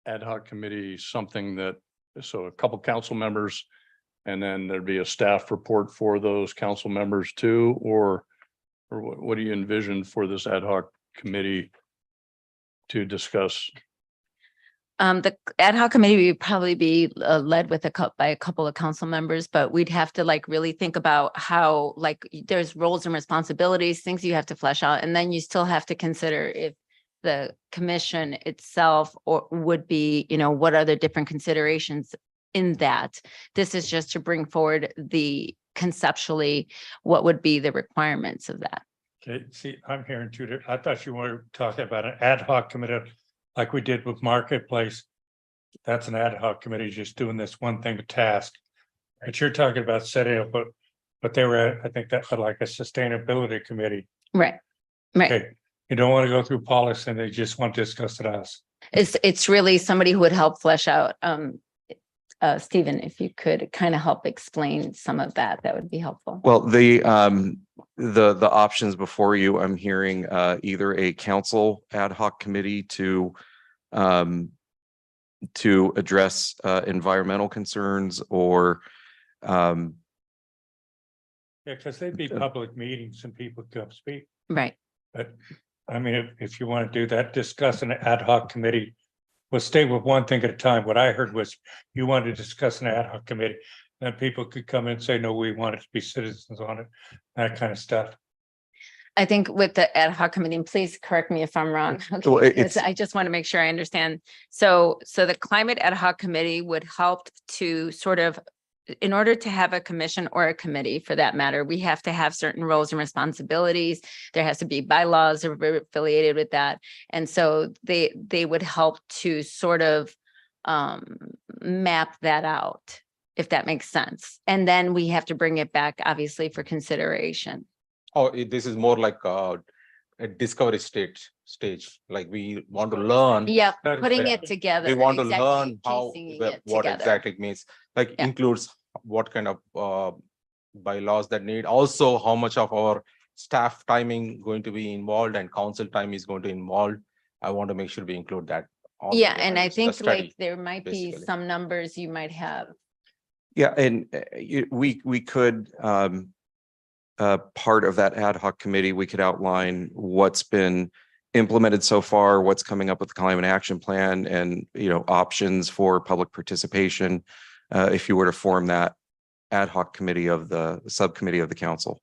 ad hoc committee something that, so a couple council members and then there'd be a staff report for those council members too, or what do you envision for this ad hoc committee to discuss? The ad hoc committee would probably be led with by a couple of council members, but we'd have to like really think about how, like, there's roles and responsibilities, things you have to flesh out, and then you still have to consider if the commission itself or would be, what are the different considerations in that. This is just to bring forward the conceptually what would be the requirements of that. Okay, see, I'm hearing two different, I thought you were talking about an ad hoc committee like we did with Marketplace. That's an ad hoc committee just doing this one thing, a task. But you're talking about setting up, but they were, I think that's like a sustainability committee. Right, right. Okay, you don't want to go through policy and they just want to discuss it us. It's really somebody who would help flesh out. Stephen, if you could kind of help explain some of that, that would be helpful. Well, the options before you, I'm hearing either a council ad hoc committee to address environmental concerns, or Yeah, because they'd be public meetings and people come speak. Right. But I mean, if you want to do that, discuss an ad hoc committee. We'll stay with one thing at a time. What I heard was you wanted to discuss an ad hoc committee. Then people could come in and say, no, we want it to be citizens on it, that kind of stuff. I think with the ad hoc committee, and please correct me if I'm wrong. Well, Okay, it's- because I just want to make sure I understand. So the climate ad hoc committee would help to sort of, in order to have a commission or a committee for that matter, we have to have certain roles and responsibilities. There has to be bylaws affiliated with that. And so they would help to sort of map that out, if that makes sense. And then we have to bring it back, obviously, for consideration. Oh, this is more like a discovery stage, like we want to learn. Yeah, That is putting fair. it together. We want to exactly, learn how, piecing it what together. exactly it means, like Yeah. includes what kind of bylaws that need, also how much of our staff timing going to be involved and council time is going to involve. I want to make sure we include that. also Yeah, and I it's a think study. like there might be basically. some numbers you might have. yeah, and we could part of that ad hoc committee, we could outline what's been implemented so far, what's coming up with the climate action plan, and options for public participation. If you were to form that ad hoc committee of the subcommittee of the council,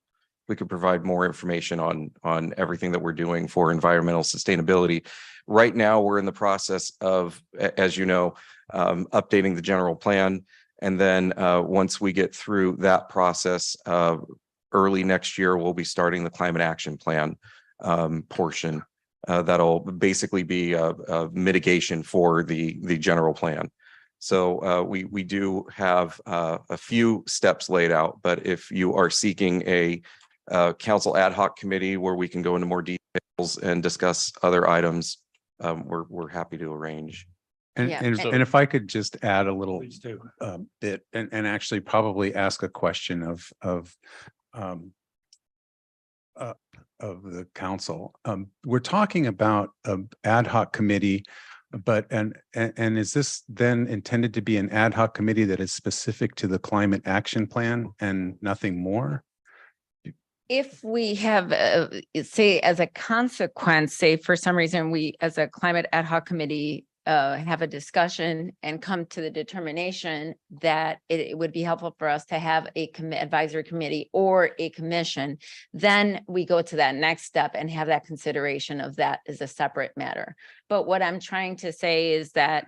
we could provide more information on everything that we're doing for environmental sustainability. Right now, we're in the process of, as you know, updating the general plan. And then once we get through that process, early next year, we'll be starting the climate action plan portion. That'll basically be a mitigation for the general plan. So we do have a few steps laid out, but if you are seeking a council ad hoc committee where we can go into more details and discuss other items, we're happy to arrange. Yeah, And if I could just add a little Please do. bit and actually probably ask a question of of the council. We're talking about an ad hoc committee, but and is this then intended to be an ad hoc committee that is specific to the climate action plan and nothing more? If we have, say, as a consequence, say for some reason, we, as a climate ad hoc committee, have a discussion and come to the determination that it would be helpful for us to have a advisory committee or a commission, then we go to that next step and have that consideration of that as a separate matter. But what I'm trying to say is that,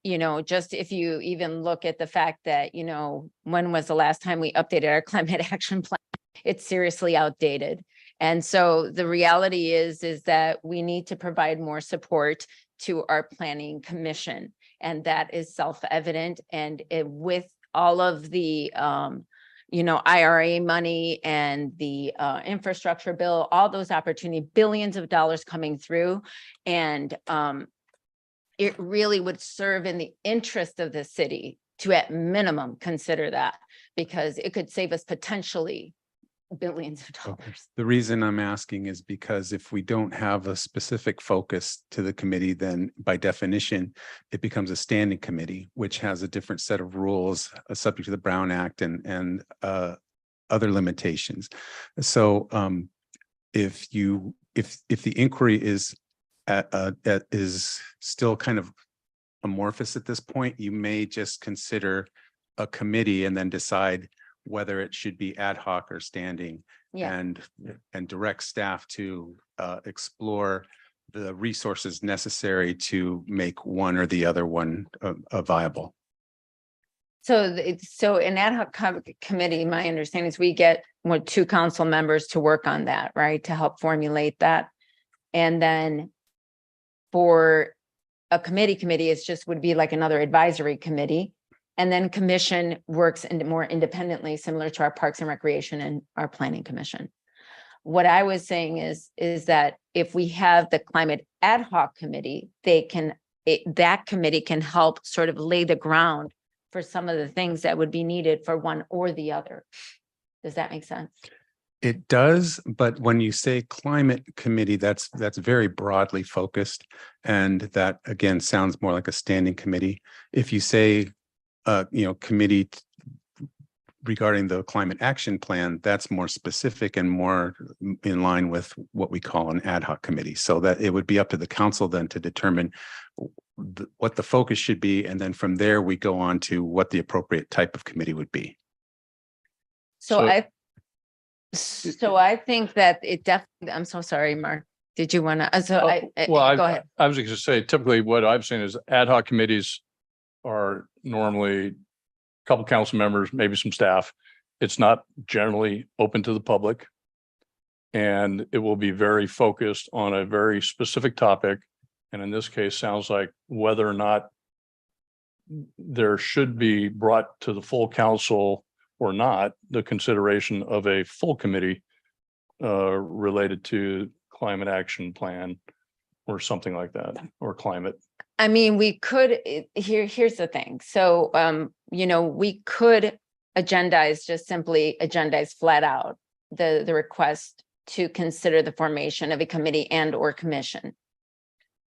you know, just if you even look at the fact that, you know, when was the last time we updated our climate action plan? It's seriously outdated. And so the reality is that we need to provide more support to our planning commission. And that is self-evident. And with all of the, you know, IRA money and the infrastructure bill, all those opportunity, billions of dollars coming through. And it really would serve in the interest of the city to at minimum consider that, because it could save us potentially billions of dollars. The reason I'm asking is because if we don't have a specific focus to the committee, then by definition, it becomes a standing committee, which has a different set of rules subject to the Brown Act and other limitations. So if the inquiry is still kind of amorphous at this point, you may just consider a committee and then decide whether it should be ad hoc or standing, and direct staff to explore the resources necessary to make one or the other one viable. So an ad hoc committee, my understanding is we get 2 council members to work on that, right? To help formulate that. And then for a committee, it's just would be like another advisory committee. And then commission works more independently, similar to our Parks and Recreation and our Planning Commission. What I was saying is that if we have the climate ad hoc committee, that committee can help sort of lay the ground for some of the things that would be needed for one or the other. Does that make sense? It does, but when you say climate committee, that's very broadly focused. And that again, sounds more like a standing committee. If you say committee regarding the climate action plan, that's more specific and more in line with what we call an ad hoc committee. So that it would be up to the council then to determine what the focus should be. And then from there, we go on to what the appropriate type of committee would be. So I think that it definitely, I'm so sorry, Mark. Did you want to, go ahead. I was going to say, typically what I've seen is ad hoc committees are normally a couple council members, maybe some staff. It's not generally open to the public. And it will be very focused on a very specific topic. And in this case, sounds like whether or not there should be brought to the full council or not, the consideration of a full committee related to climate action plan or something like that, or climate. I mean, we could, here's the thing. So, we could agendize flat out the request to consider the formation of a committee and or commission.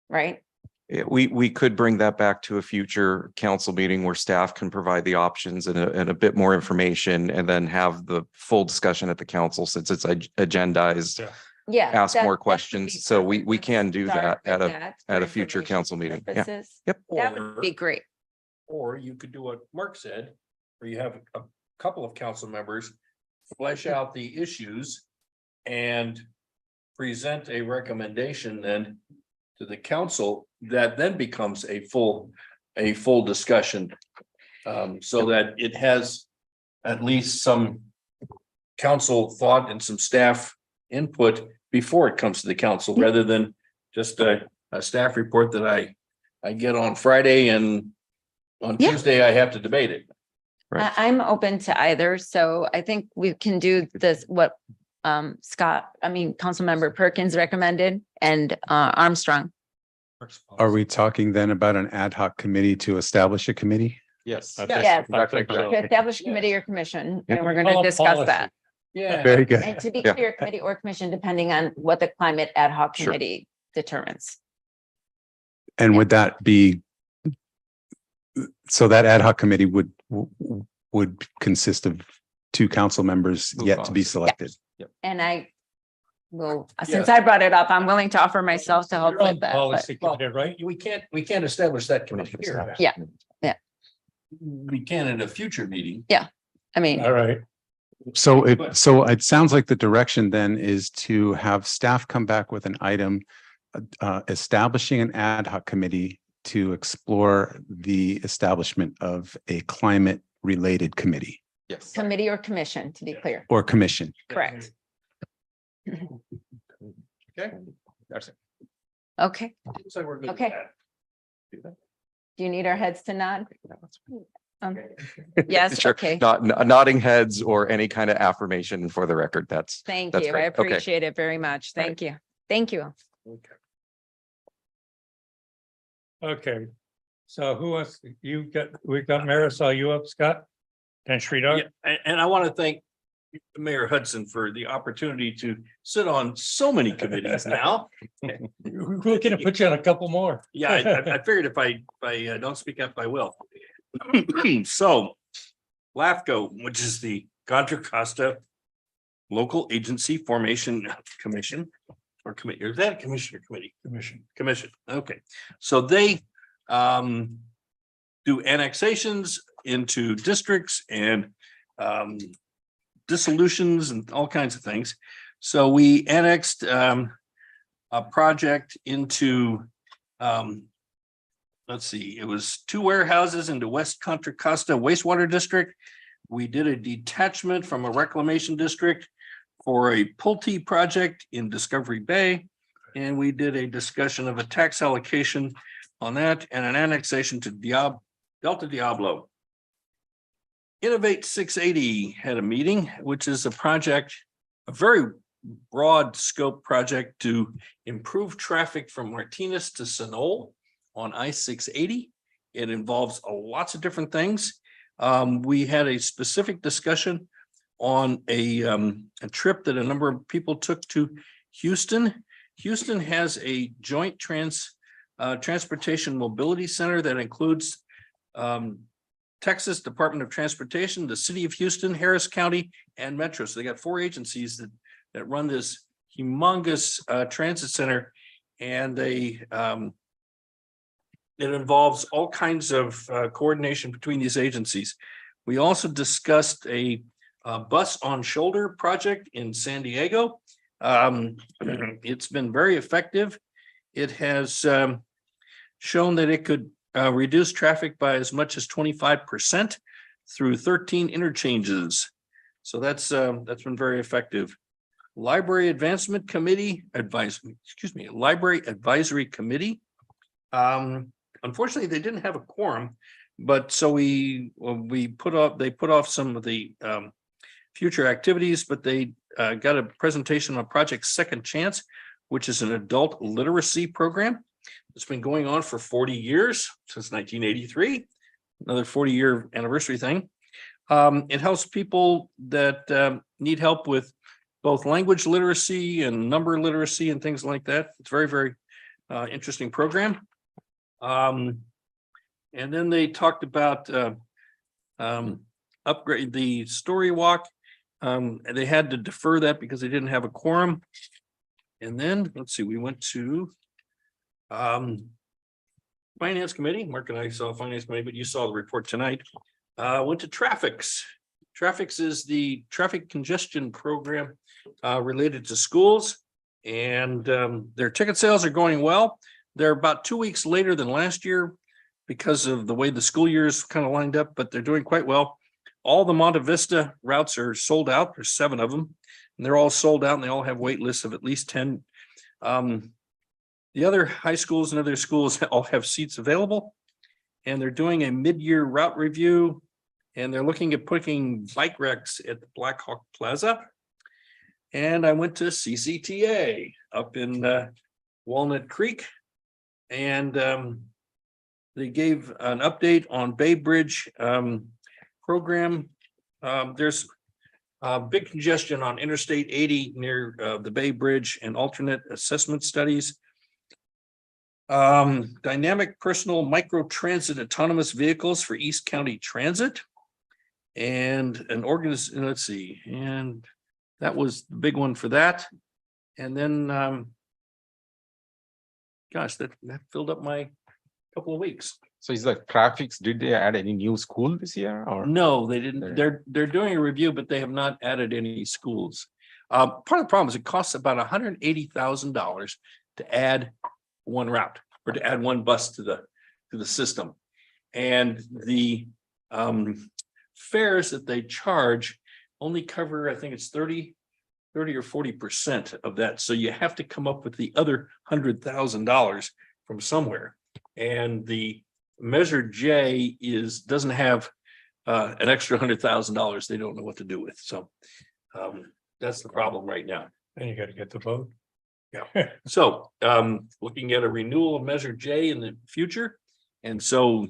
Right? Yeah, we could bring that back to a future council meeting where staff can provide the options and a bit more information, and then have the full discussion at the council since it's agendized. Yeah. Ask more questions. So we can do that at a future council meeting. Yeah. Yep. That would be great. Or you could do what Mark said, where you have a couple of council members flesh out the issues and present a recommendation then to the council that then becomes a full discussion. So that it has at least some council thought and some staff input before it comes to the council, rather than just a staff report that I get on Friday, and on Tuesday I have to debate it. Right. I'm open to either. So I think we can do this, what Councilmember Perkins recommended, and Armstrong. Are we talking then about an ad hoc committee to establish a committee? Yes. I think Yes. so. To establish a committee or commission, and we're going to discuss that. Yeah. Very good. And to be Yeah. clear, committee or commission, depending on what the climate ad hoc Sure. committee determines. And would that be? So that ad hoc committee would consist of 2 council members Move yet on. to be selected. And I will, since I brought it up, I'm willing to offer myself to help You're on with that. policy but- committee, right? We can't establish that committee here. Yeah. We can in a future meeting. I mean, All right. So it sounds like the direction then is to have staff come back with an item establishing an ad hoc committee to explore the establishment of a climate related committee Yes. committee or commission, to be clear. or commission. Correct. Okay. That's it. Okay. Looks like we're good. with Okay. that. Do you need our heads to nod? Yes, Sure. okay. Not nodding heads or any kind of affirmation for the record. That's Thank That's you. I great. Okay. appreciate it very much. Thank you. Thank you. Okay. So who wants, we've got Marisol, you up, Scott? And Sridhar? Yeah, and I want to thank Mayor Hudson for the opportunity to sit on so many committees now. We're gonna put you on a couple more. Yeah, I figured if I don't speak up, I will. So LAFCO, which is the Contra Costa Local Agency Formation Commission or committee, or is that a commission or committee? Commission. Okay, so they do annexations into districts and dissolutions and all kinds of things. So we annexed a project into let's see, it was 2 warehouses into West Contra Costa wastewater district. We did a detachment from a reclamation district for a Pulte project in Discovery Bay. And we did a discussion of a tax allocation on that and an annexation to Delta Diablo. Innovate 680 had a meeting, which is a project, a very broad scope project to improve traffic from Martinez to Sonol on I-680. It involves lots of different things. We had a specific discussion on a trip that a number of people took to Houston. Houston has a joint transportation mobility center that includes Texas Department of Transportation, the City of Houston, Harris County, and Metro. So they got 4 agencies that run this humongous transit center, and it involves all kinds of coordination between these agencies. We also discussed a bus on shoulder project in San Diego. It's been very effective. It has shown that it could reduce traffic by as much as 25% through 13 interchanges. So that's been very effective. Library Advancement Committee Library Advisory Committee. Unfortunately, they didn't have a quorum, but so they put off some of the future activities, but they got a presentation on Project Second Chance, which is an adult literacy program. It's been going on for 40 years, since 1983, another 40-year anniversary thing. It helps people that need help with both language literacy and number literacy and things like that. It's very, very interesting program. And then they talked about upgrade the story walk. They had to defer that because they didn't have a quorum. And then, let's see, we went to Finance Committee. Mark and I saw Finance Committee, but you saw the report tonight. Went to Traffics. Traffics is the traffic congestion program related to schools, and their ticket sales are going well. They're about 2 weeks later than last year because of the way the school year is kind of lined up, but they're doing quite well. All the Monte Vista routes are sold out. There's 7 of them, and they're all sold out, and they all have wait lists of at least 10. The other high schools and other schools all have seats available, and they're doing a mid-year route review, and they're looking at putting bike racks at the Black Hawk Plaza. And I went to CCTA up in Walnut Creek, and they gave an update on Bay Bridge program. There's Big congestion on Interstate 80 near the Bay Bridge and alternate assessment studies. Dynamic personal micro transit autonomous vehicles for East County Transit. And an let's see, and that was the big one for that. And then gosh, that filled up my couple of weeks. So is the traffics, did they add any new school this year or? No, they didn't. They're doing a review, but they have not added any schools. Part of the problem is it costs about $180,000 to add one route or to add one bus to the system. And the fares that they charge only cover, I think it's 30 or 40% of that. So you have to come up with the other $100,000 from somewhere. And the Measure J doesn't have an extra $100,000 they don't know what to do with. So that's the problem right now. Then you got to get the vote. Yeah. So looking at a renewal of Measure J in the future. And so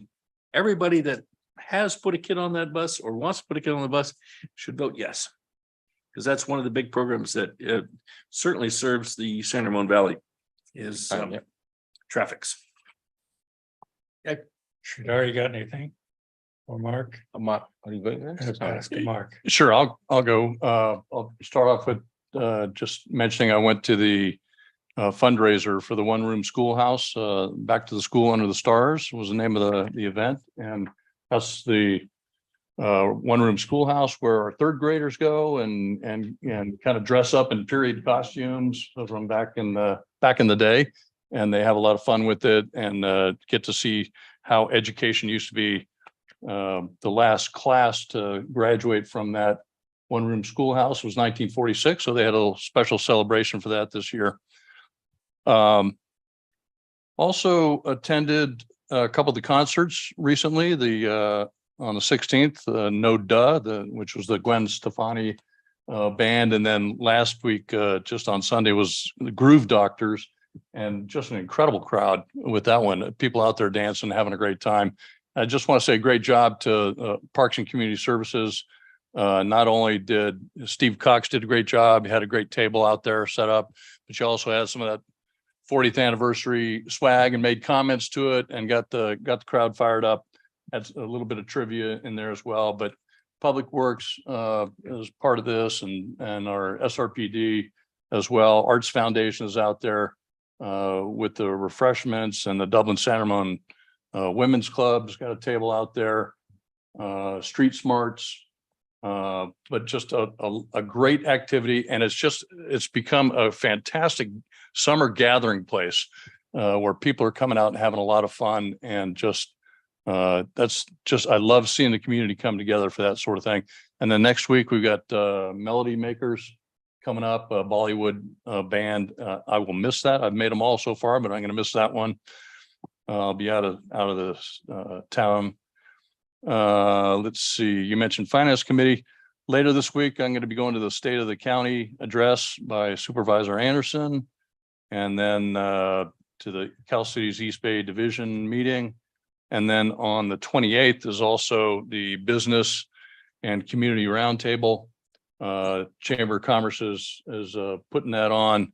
everybody that has put a kid on that bus or wants to put a kid on the bus should vote yes. Because that's one of the big programs that certainly serves the San Ramon Valley is traffics. Okay. Shadar, you got anything? Or Mark? Mark, are you going next? Ask Mark. Sure, I'll go. I'll start off with just mentioning I went to the fundraiser for the One Room Schoolhouse. Back to the School Under the Stars was the name of the event, and that's the One Room Schoolhouse where our third graders go and kind of dress up in period costumes from back in the day, and they have a lot of fun with it and get to see how education used to be. The last class to graduate from that One Room Schoolhouse was 1946, so they had a little special celebration for that this year. Also attended a couple of the concerts recently. On the 16th, No Duh, which was the Gwen Stefani band, and then last week, just on Sunday, was the Groove Doctors, and just an incredible crowd with that one. People out there dancing, having a great time. I just want to say great job to Parks and Community Services. Not only did Steve Cox did a great job, he had a great table out there set up, but you also had some of that 40th anniversary swag and made comments to it and got the crowd fired up. That's a little bit of trivia in there as well, but Public Works is part of this and our SRPD as well. Arts Foundation is out there with the refreshments, and the Dublin San Ramon Women's Club's got a table out there. Street Smarts, but just a great activity, and it's become a fantastic summer gathering place where people are coming out and having a lot of fun, and I love seeing the community come together for that sort of thing. And then next week we've got Melody Makers coming up, a Bollywood band. I will miss that. I've made them all so far, but I'm going to miss that one. I'll be out of this town. Let's see. You mentioned Finance Committee. Later this week, I'm going to be going to the State of the County address by Supervisor Anderson, and then to the Cal Cities East Bay Division meeting. And then on the 28th is also the Business and Community Roundtable. Chamber of Commerce is putting that on.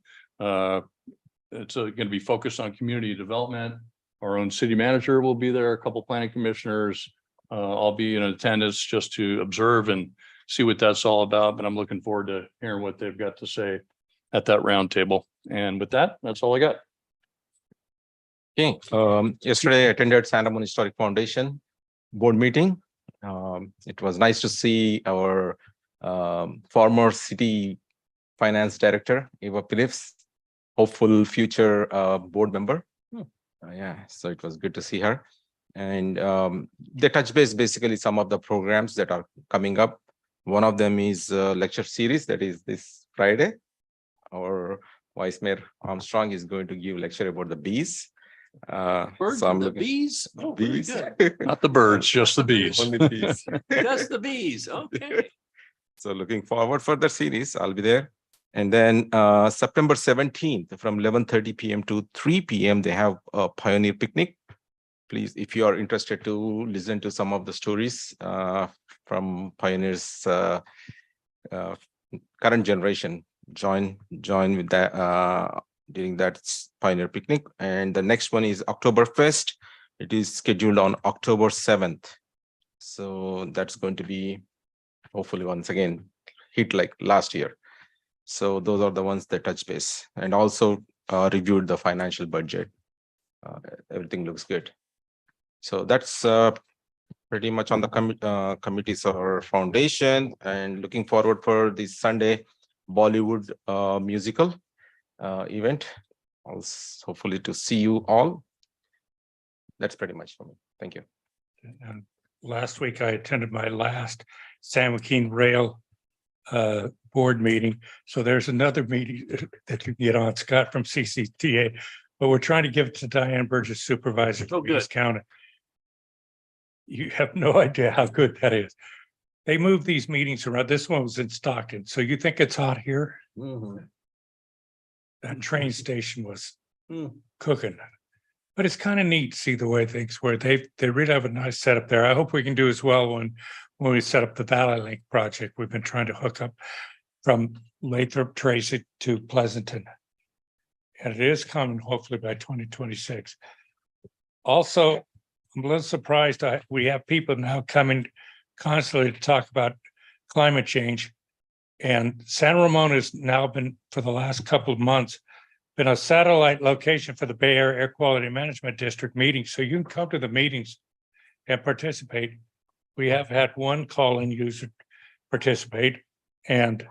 It's going to be focused on community development. Our own city manager will be there, a couple planning commissioners. I'll be in attendance just to observe and see what that's all about, but I'm looking forward to hearing what they've got to say at that roundtable. And with that, that's all I got. Okay, yesterday I attended San Ramon Historic Foundation board meeting. It was nice to see our former city finance director, Eva Phillips, hopeful future board member. Yeah, so it was good to see her. And they touch base basically some of the programs that are coming up. One of them is a lecture series that is this Friday. Our Vice Mayor Armstrong is going to give a lecture about the bees. Birds and the bees? Oh, very bees. good. Not the birds, just the bees. Only bees. Just the bees. Okay. So looking forward for the series. I'll be there. And then September 17th from 11:30 p.m. to 3 p.m. they have a pioneer picnic. Please, if you are interested to listen to some of the stories from pioneers current generation join with that during that Pioneer Picnic. And the next one is Oktoberfest. It is scheduled on October 7th. So that's going to be hopefully once again hit like last year. So those are the ones that touch base, and also reviewed the financial budget. Everything looks good. So that's pretty much on the committees or foundation, and looking forward for this Sunday Bollywood musical event. Hopefully to see you all. That's pretty much for me. Thank you. And last week I attended my last San Joaquin Rail board meeting. So there's another meeting that you can get on, Scott from CCTA, but we're trying to give it to Diane Burgess, supervisor. Oh, good. County. You have no idea how good that is. They move these meetings around. This one was in Stockton. So you think it's hot here? Mhm. That train station was Mm. cooking. But it's kind of neat to see the way things were. They really have a nice setup there. I hope we can do as well when we set up the Valley Link project. We've been trying to hook up from Lathrop Tracy to Pleasanton. And it is coming hopefully by 2026. Also, I'm a little surprised we have people now coming constantly to talk about climate change. And San Ramon has now been, for the last couple of months, been a satellite location for the Bay Area Air Quality Management District meetings. So you can come to the meetings and participate. We have had one call-in user participate, and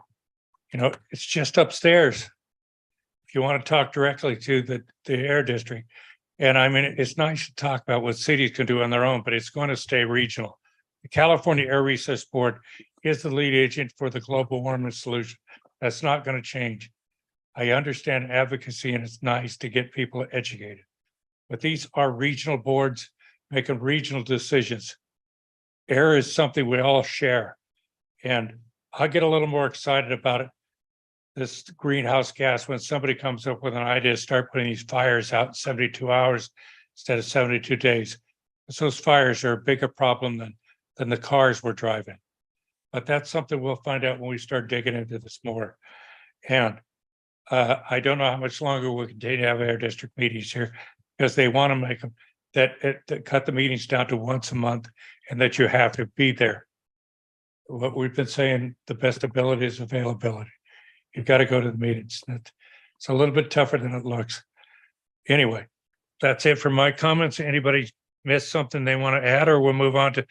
it's just upstairs. If you want to talk directly to the air district. And I mean, it's nice to talk about what cities can do on their own, but it's going to stay regional. The California Air Resources Board is the lead agent for the global warming solution. That's not going to change. I understand advocacy, and it's nice to get people educated. But these are regional boards making regional decisions. Air is something we all share. And I get a little more excited about it, this greenhouse gas, when somebody comes up with an idea to start putting these fires out in 72 hours instead of 72 days. Because those fires are a bigger problem than the cars we're driving. But that's something we'll find out when we start digging into this more. And I don't know how much longer we'll continue to have air district meetings here, because they want to make them that cut the meetings down to once a month, and that you have to be there. What we've been saying, the best ability is availability. You've got to go to the meetings. It's a little bit tougher than it looks. Anyway, that's it for my comments. Anybody missed something they want to add, or we'll move on to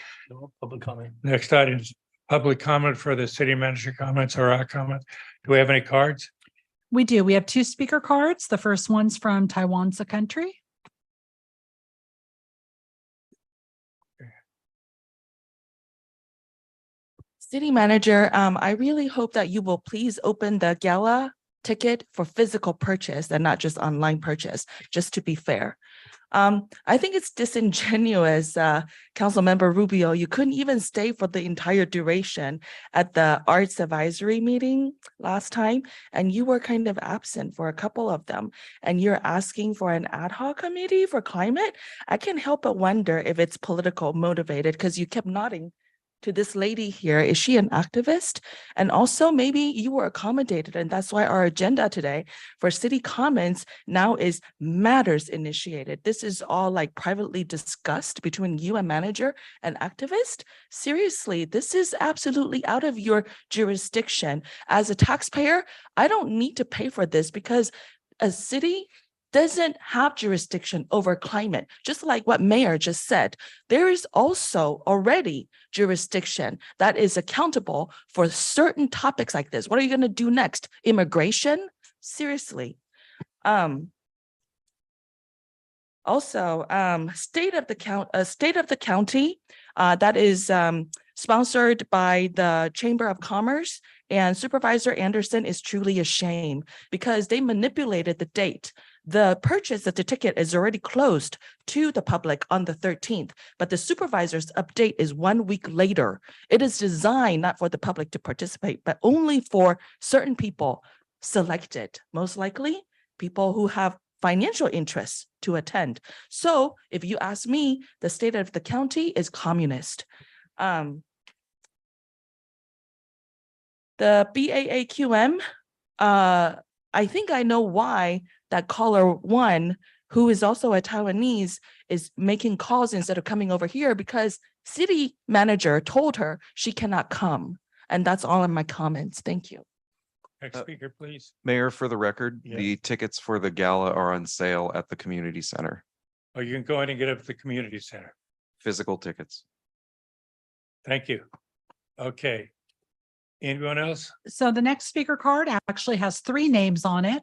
Public comment. next items? Public comment for the city manager comments or our comment. Do we have any cards? We do. We have 2 speaker cards. The first one's from Taiwan Country. City manager, I really hope that you will please open the gala ticket for physical purchase and not just online purchase, just to be fair. I think it's disingenuous, Councilmember Rubio, you couldn't even stay for the entire duration at the Arts Advisory meeting last time, and you were kind of absent for a couple of them, and you're asking for an ad hoc committee for climate. I can't help but wonder if it's political motivated, because you kept nodding to this lady here. Is she an activist? And also maybe you were accommodated, and that's why our agenda today for city comments now is matters initiated. This is all like privately discussed between you and manager and activist. Seriously, this is absolutely out of your jurisdiction. As a taxpayer, I don't need to pay for this, because a city doesn't have jurisdiction over climate. Just like what Mayor just said, there is also already jurisdiction that is accountable for certain topics like this. What are you going to do next? Immigration? Seriously. Also, State of the County, that is sponsored by the Chamber of Commerce, and Supervisor Anderson is truly a shame because they manipulated the date. The purchase of the ticket is already closed to the public on the 13th, but the supervisor's update is 1 week later. It is designed not for the public to participate, but only for certain people selected, most likely people who have financial interests to attend. So if you ask me, the State of the County is communist. The The BAAQM, I think I know why that caller one, who is also a Taiwanese, is making calls instead of coming over here because city manager told her she cannot come. And that's all in my comments. Thank you. Next speaker, please. Mayor, for the record, Yes. the tickets for the gala are on sale at the community center, Oh, you can go in and get up at the community center. physical tickets. Thank you. Okay. Anyone else? So the next speaker card actually has 3 names on it.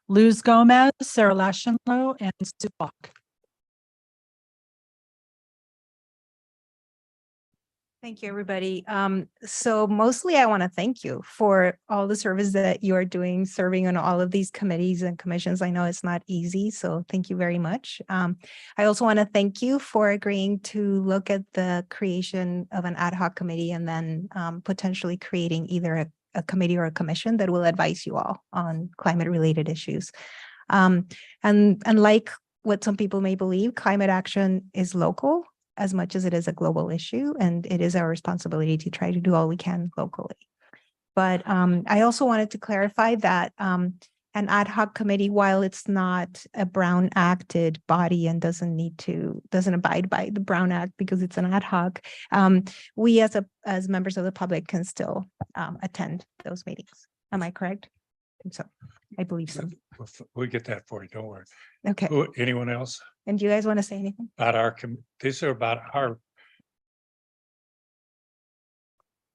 Luz Gomez, Sarah Lashonlow, and Sue Bach. Thank you, everybody. So mostly I want to thank you for all the service that you are doing, serving on all of these committees and commissions. I know it's not easy, so thank you very much. I also want to thank you for agreeing to look at the creation of an ad hoc committee and then potentially creating either a committee or a commission that will advise you all on climate-related issues. And like what some people may believe, climate action is local as much as it is a global issue, and it is our responsibility to try to do all we can locally. But I also wanted to clarify that an ad hoc committee, while it's not a Brown acted body and doesn't abide by the Brown Act because it's an ad hoc, we as members of the public can still attend those meetings. Am I correct? So I believe so. We'll get that for you. Don't worry. Okay. Anyone else? And do you guys want to say anything? About our, these are about our.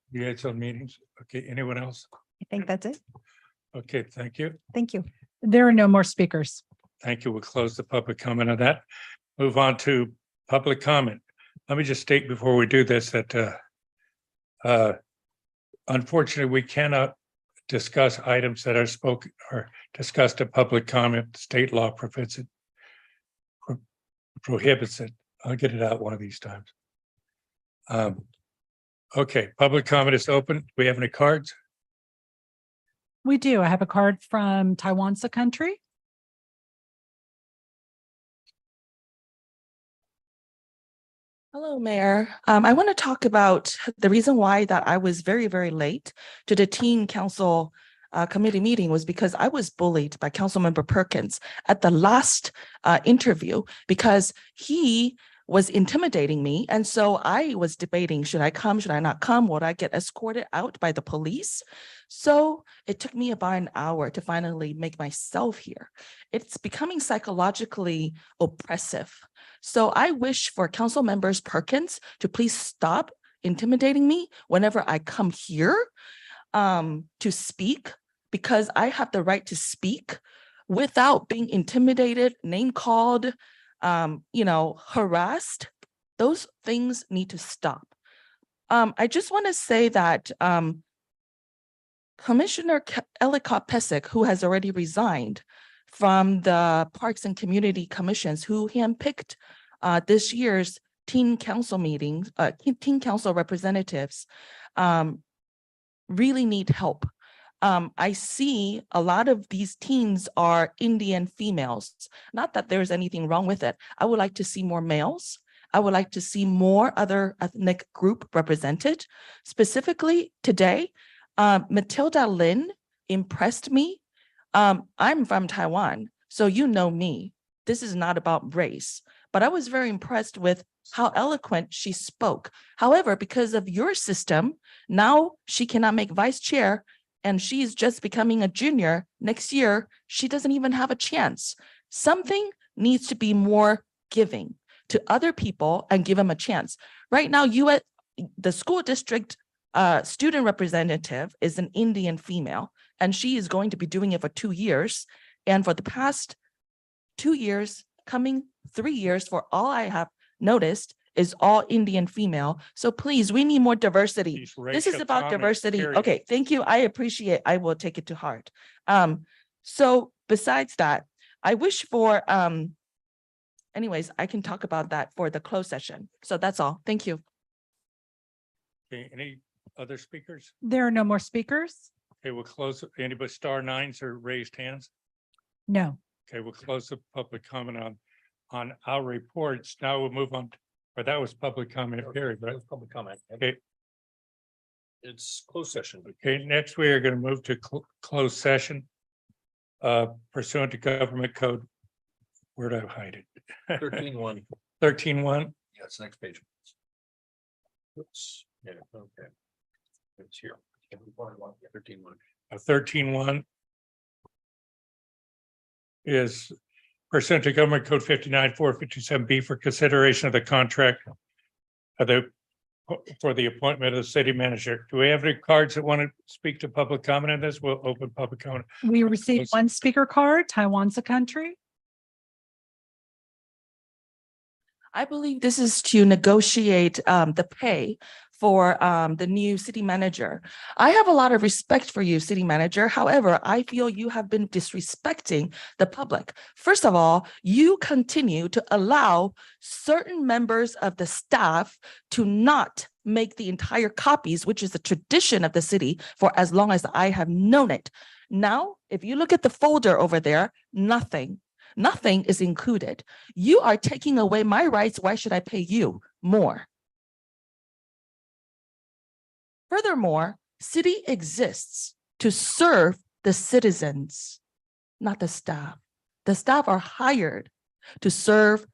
You had some meetings. Okay, anyone else? I think that's it. Okay, thank you. Thank you. There are no more speakers. Thank you. We'll close the public comment on that. Move on to public comment. Let me just state before we do this that unfortunately, we cannot discuss items that are spoken or discussed at public comment. State law prohibits it. I'll get it out one of these times. Okay, public comment is open. Do we have any cards? We do. I have a card from Taiwansa Country. Hello, Mayor. I want to talk about the reason why that I was very, very late to the teen council committee meeting was because I was bullied by Councilmember Perkins at the last interview because he was intimidating me. And so I was debating, should I come? Should I not come? Would I get escorted out by the police? So it took me about an hour to finally make myself hear. It's becoming psychologically oppressive. So I wish for Council Members Perkins to please stop intimidating me whenever I come here to speak, because I have the right to speak without being intimidated, name called, harassed. Those things need to stop. I just want to say that Commissioner Ellicott Pesek, who has already resigned from the Parks and Community Commissions, who handpicked this year's teen council meetings, teen council representatives, really need help. I see a lot of these teens are Indian females. Not that there's anything wrong with it. I would like to see more males. I would like to see more other ethnic group represented. Specifically today, Matilda Lin impressed me. I'm from Taiwan, so you know me. This is not about race, but I was very impressed with how eloquent she spoke. However, because of your system, now she cannot make vice chair and she's just becoming a junior. Next year, she doesn't even have a chance. Something needs to be more giving to other people and give them a chance. Right now, the school district student representative is an Indian female, and she is going to be doing it for 2 years. And for the past 2 years, coming 3 years, for all I have noticed, is all Indian female. So please, we need more diversity. This is about diversity. Okay, thank you. I appreciate. I will take it to heart. So besides that, I wish for, anyways, I can talk about that for the closed session. So that's all. Thank you. Okay, any other speakers? There are no more speakers. Okay, we'll close. Anybody star nines or raised hands? No. Okay, we'll close the public comment on our reports. Now we'll move on. Or that was public comment period, right? Public comment. Okay. It's closed session. Okay, next we are going to move to closed session. Pursuant to government code. Where did I hide it? 13-1. 13-1. Yeah, it's next page. Oops, yeah, okay. It's here. 13-1. 13-1 is pursuant to government code 59-457B for consideration of the contract of the for the appointment of the city manager. Do we have any cards that want to speak to public comment on this? We'll open public comment. We received one speaker card, Taiwan's a country. I believe this is to negotiate the pay for the new city manager. I have a lot of respect for you, city manager. However, I feel you have been disrespecting the public. First of all, you continue to allow certain members of the staff to not make the entire copies, which is a tradition of the city for as long as I have known it. Now, if you look at the folder over there, nothing is included. You are taking away my rights. Why should I pay you more? Furthermore, city exists to serve the citizens, not the staff. The staff are hired to serve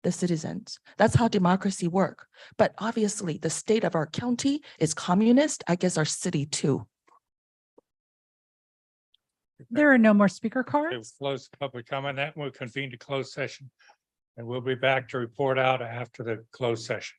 the citizens. That's how democracy works. But obviously, the state of our county is communist. I guess our city too. There are no more speaker We'll cards. close public comment. That will convene to closed session. And we'll be back to report out after the closed session.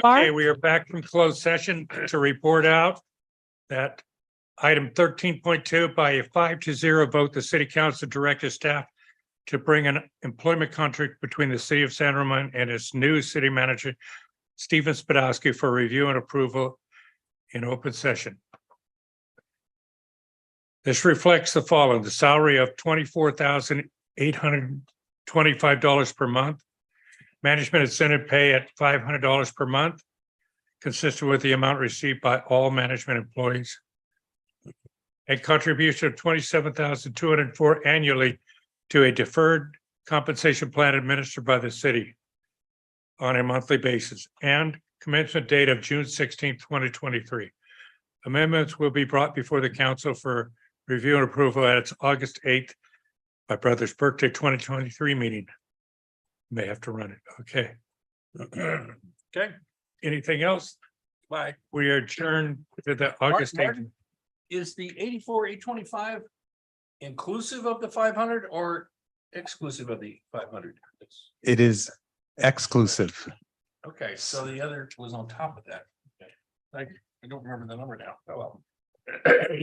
Okay, we are back from closed session to report out that item 13.2 by a 5-0 vote, the city council directed staff to bring an employment contract between the city of San Ramon and its new city manager, Stephen Spadowski, for review and approval in open session. This reflects the following: the salary of $24,825 per month, management incentive pay at $500 per month, consistent with the amount received by all management employees, and contribution of $27,204 annually to a deferred compensation plan administered by the city on a monthly basis, and commencement date of June 16th, 2023. Amendments will be brought before the council for review and approval at its August 8th, my brother's birthday 2023 meeting. May have to run it. Okay. Okay. Anything else? Bye. We are adjourned to the August 8th. Martin, is the 84,825 inclusive of the 500 or exclusive of the 500? It is exclusive. Okay, so the other was on top of that. Okay. I don't remember the number now. Oh, well.